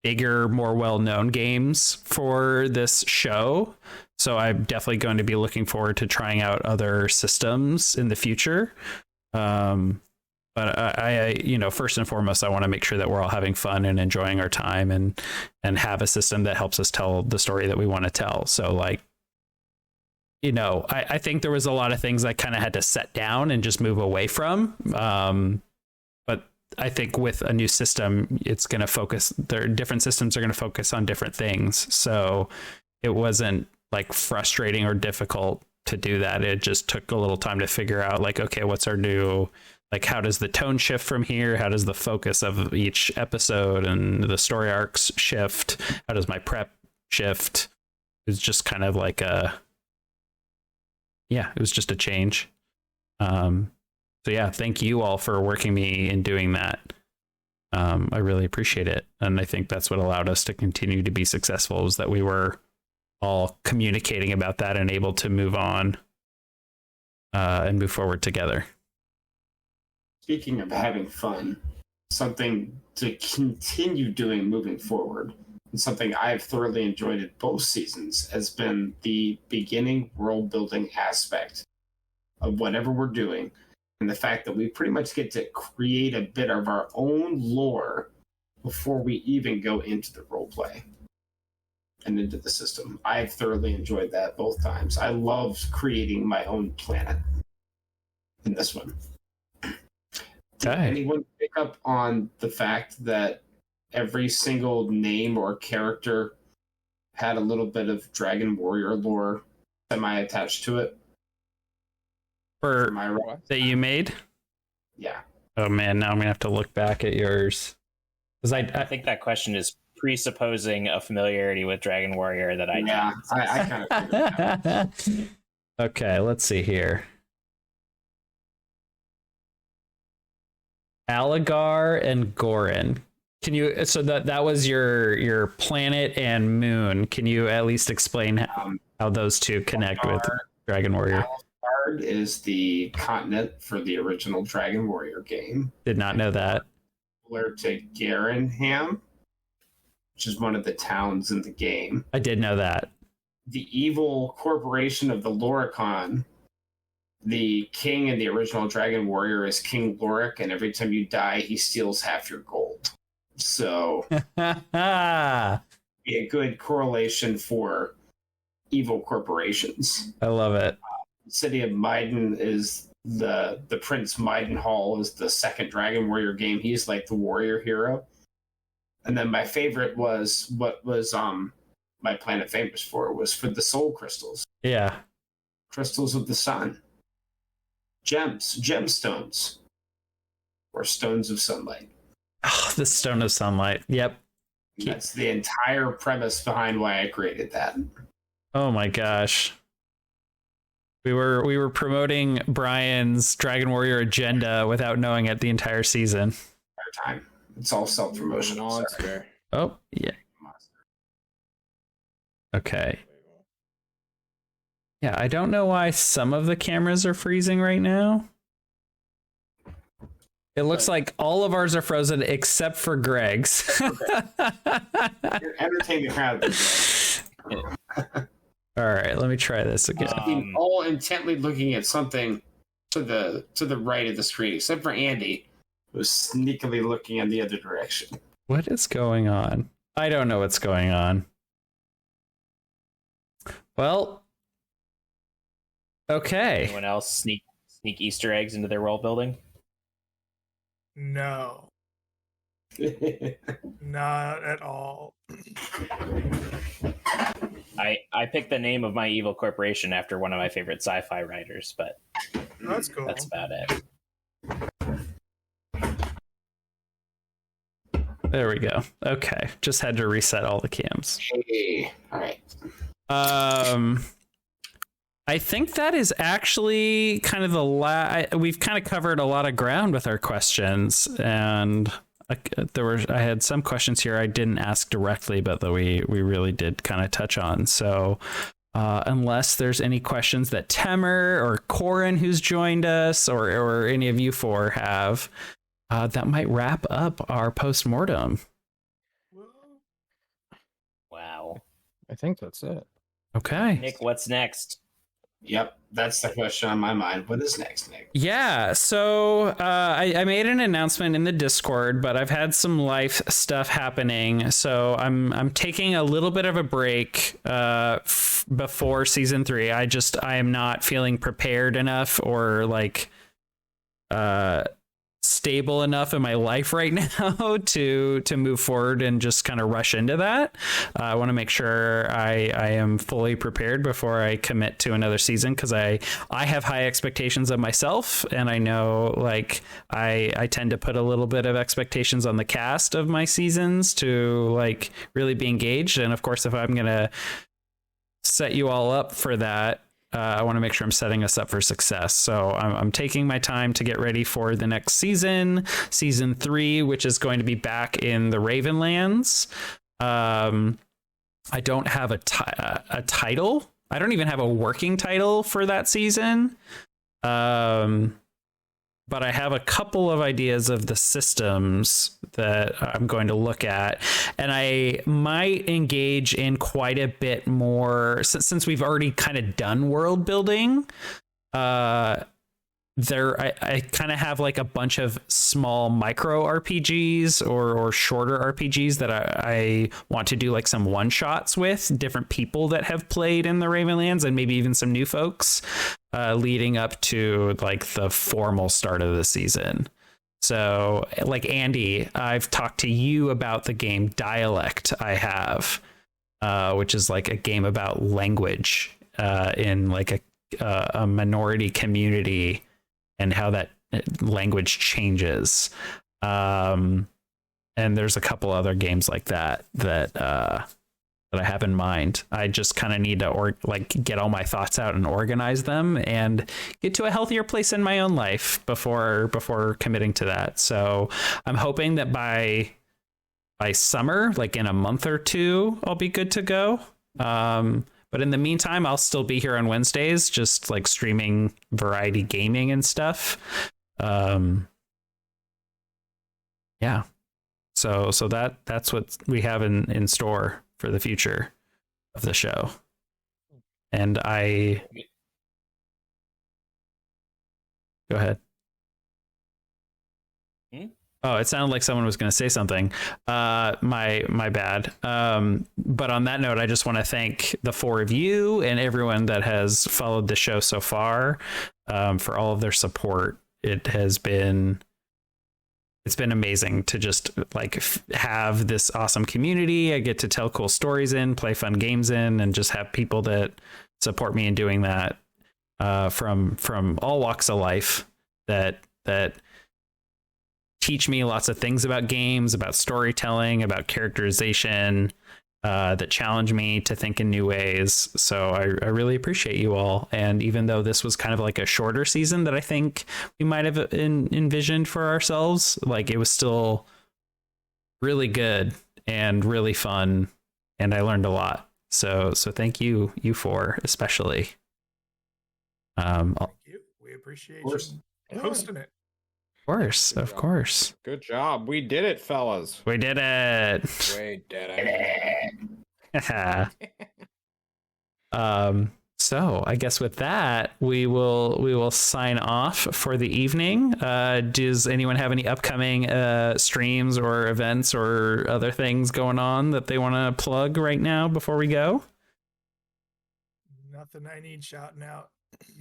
bigger, more well-known games for this show. So I'm definitely going to be looking forward to trying out other systems in the future. But I first and foremost, I want to make sure that we're all having fun and enjoying our time and have a system that helps us tell the story that we want to tell. So like, I think there was a lot of things I kind of had to set down and just move away from. But I think with a new system, it's going to focus, different systems are going to focus on different things. So it wasn't like frustrating or difficult to do that. It just took a little time to figure out like, okay, what's our new, like, how does the tone shift from here? How does the focus of each episode and the story arcs shift? How does my prep shift? It's just kind of like it was just a change. So yeah, thank you all for working me in doing that. I really appreciate it. And I think that's what allowed us to continue to be successful, is that we were all communicating about that and able to move on and move forward together. Speaking of having fun, something to continue doing moving forward, and something I've thoroughly enjoyed in both seasons, has been the beginning world building aspect of whatever we're doing, and the fact that we pretty much get to create a bit of our own lore before we even go into the role play and into the system. I've thoroughly enjoyed that both times. I loved creating my own planet in this one. Did anyone pick up on the fact that every single name or character had a little bit of Dragon Warrior lore semi-attached to it? For that you made? Yeah. Oh man, now I'm gonna have to look back at yours. Because I think that question is presupposing a familiarity with Dragon Warrior that I I kind of figured it out. Okay, let's see here. Alligar and Gorin. Can you? So that was your planet and moon. Can you at least explain how those two connect with Dragon Warrior? Alligar is the continent for the original Dragon Warrior game. Did not know that. Similar to Garenham, which is one of the towns in the game. I did know that. The evil corporation of the Loricon. The king in the original Dragon Warrior is King Lorik, and every time you die, he steals half your gold. So, be a good correlation for evil corporations. I love it. The city of Maiden is the Prince Maidenhall is the second Dragon Warrior game. He's like the warrior hero. And then my favorite was what was my planet famous for was for the soul crystals. Yeah. Crystals of the sun. Gemstones, or stones of sunlight. Oh, the stone of sunlight. Yep. That's the entire premise behind why I created that. Oh my gosh. We were promoting Brian's Dragon Warrior agenda without knowing it the entire season. Time. It's all self-promotion. Oh, yeah. Okay. Yeah, I don't know why some of the cameras are freezing right now. It looks like all of ours are frozen except for Greg's. You're entertaining crowd. All right, let me try this again. All intently looking at something to the right of the screen, except for Andy, who's sneakily looking in the other direction. What is going on? I don't know what's going on. Well, okay. Anyone else sneak Easter eggs into their world building? No. Not at all. I picked the name of my evil corporation after one of my favorite sci-fi writers, but That's cool. that's about it. There we go. Okay, just had to reset all the cams. Hey. All right. I think that is actually kind of the we've kind of covered a lot of ground with our questions, and I had some questions here I didn't ask directly, but that we really did kind of touch on. So unless there's any questions that Temer or Corin, who's joined us, or any of you four have, that might wrap up our post-mortem. Wow. I think that's it. Okay. Nick, what's next? Yep, that's the question on my mind. What is next, Nick? Yeah, so I made an announcement in the Discord, but I've had some life stuff happening, so I'm taking a little bit of a break before season 3. I am not feeling prepared enough or like stable enough in my life right now to move forward and just kind of rush into that. I want to make sure I am fully prepared before I commit to another season, because I have high expectations of myself, and I know like I tend to put a little bit of expectations on the cast of my seasons to like really be engaged. And of course, if I'm gonna set you all up for that, I want to make sure I'm setting us up for success. So I'm taking my time to get ready for the next season 3, which is going to be back in the Ravenlands. I don't have a title. I don't even have a working title for that season. but I have a couple of ideas of the systems that I'm going to look at, and I might engage in quite a bit more since we've already kind of done world building. I kind of have like a bunch of small micro RPGs or shorter RPGs that I want to do like some one shots with different people that have played in the Ravenlands, and maybe even some new folks leading up to like the formal start of the season. So like Andy, I've talked to you about the game Dialect I have, which is like a game about language in like a minority community and how that language changes. And there's a couple other games like that I have in mind. I just kind of need to get all my thoughts out and organize them and get to a healthier place in my own life before committing to that. So I'm hoping that by summer, like in a month or two, I'll be good to go. But in the meantime, I'll still be here on Wednesdays, just like streaming variety gaming and stuff. Yeah. So that's what we have in store for the future of the show. And go ahead. Oh, it sounded like someone was going to say something. My bad. But on that note, I just want to thank the four of you and everyone that has followed the show so far for all of their support. It's been amazing to just like have this awesome community. I get to tell cool stories in, play fun games in, and just have people that support me in doing that from all walks of life that teach me lots of things about games, about storytelling, about characterization, that challenge me to think in new ways. So I really appreciate you all. And even though this was kind of like a shorter season that I think we might have envisioned for ourselves, like it was still really good and really fun. And I learned a lot. So thank you four, especially. Thank you. We appreciate you hosting it. Of course. Good job. We did it, fellas. We did it. We did it. So I guess with that, we will sign off for the evening. Does anyone have any upcoming streams or events or other things going on that they want to plug right now before we go? Nothing I need shouting out.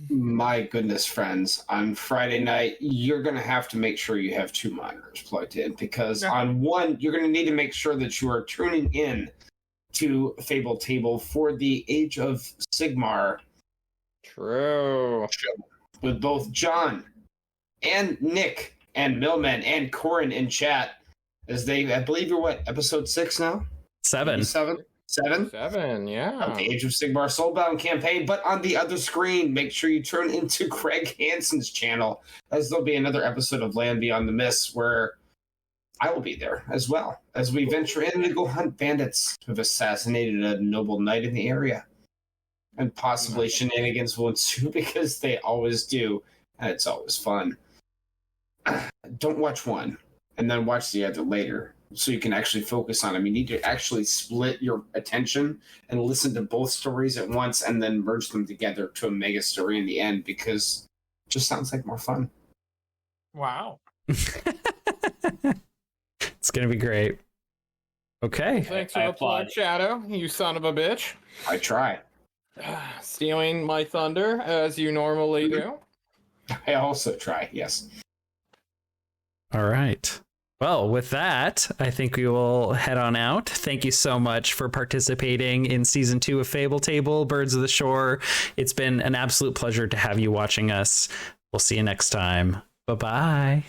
My goodness, friends, on Friday night, you're going to have to make sure you have two monitors plugged in, because on one, you're going to need to make sure that you are tuning in to Fable Table for the Age of Sigmar. True. With both John and Nick and Millman and Corin in chat, as I believe you're episode 6 now? 7. 7, yeah. Of the Age of Sigmar Soulbound campaign. But on the other screen, make sure you turn into Craig Hansen's channel, as there'll be another episode of Land Beyond the Mists where I will be there as well, as we venture in to go hunt bandits who have assassinated a noble knight in the area. And possibly shenanigans will ensue, because they always do, and it's always fun. Don't watch one and then watch the other later, so you can actually focus on them. You need to actually split your attention and listen to both stories at once, and then merge them together to a mega story in the end, because it just sounds like more fun. Wow. It's going to be great. Okay. Thanks for the plug, Shadow, you son of a bitch. I try. Stealing my thunder, as you normally do. I also try, yes. All right. Well, with that, I think we will head on out. Thank you so much for participating in season 2 of Fable Table, Birds of the Shore. It's been an absolute pleasure to have you watching us. We'll see you next time. Bye-bye.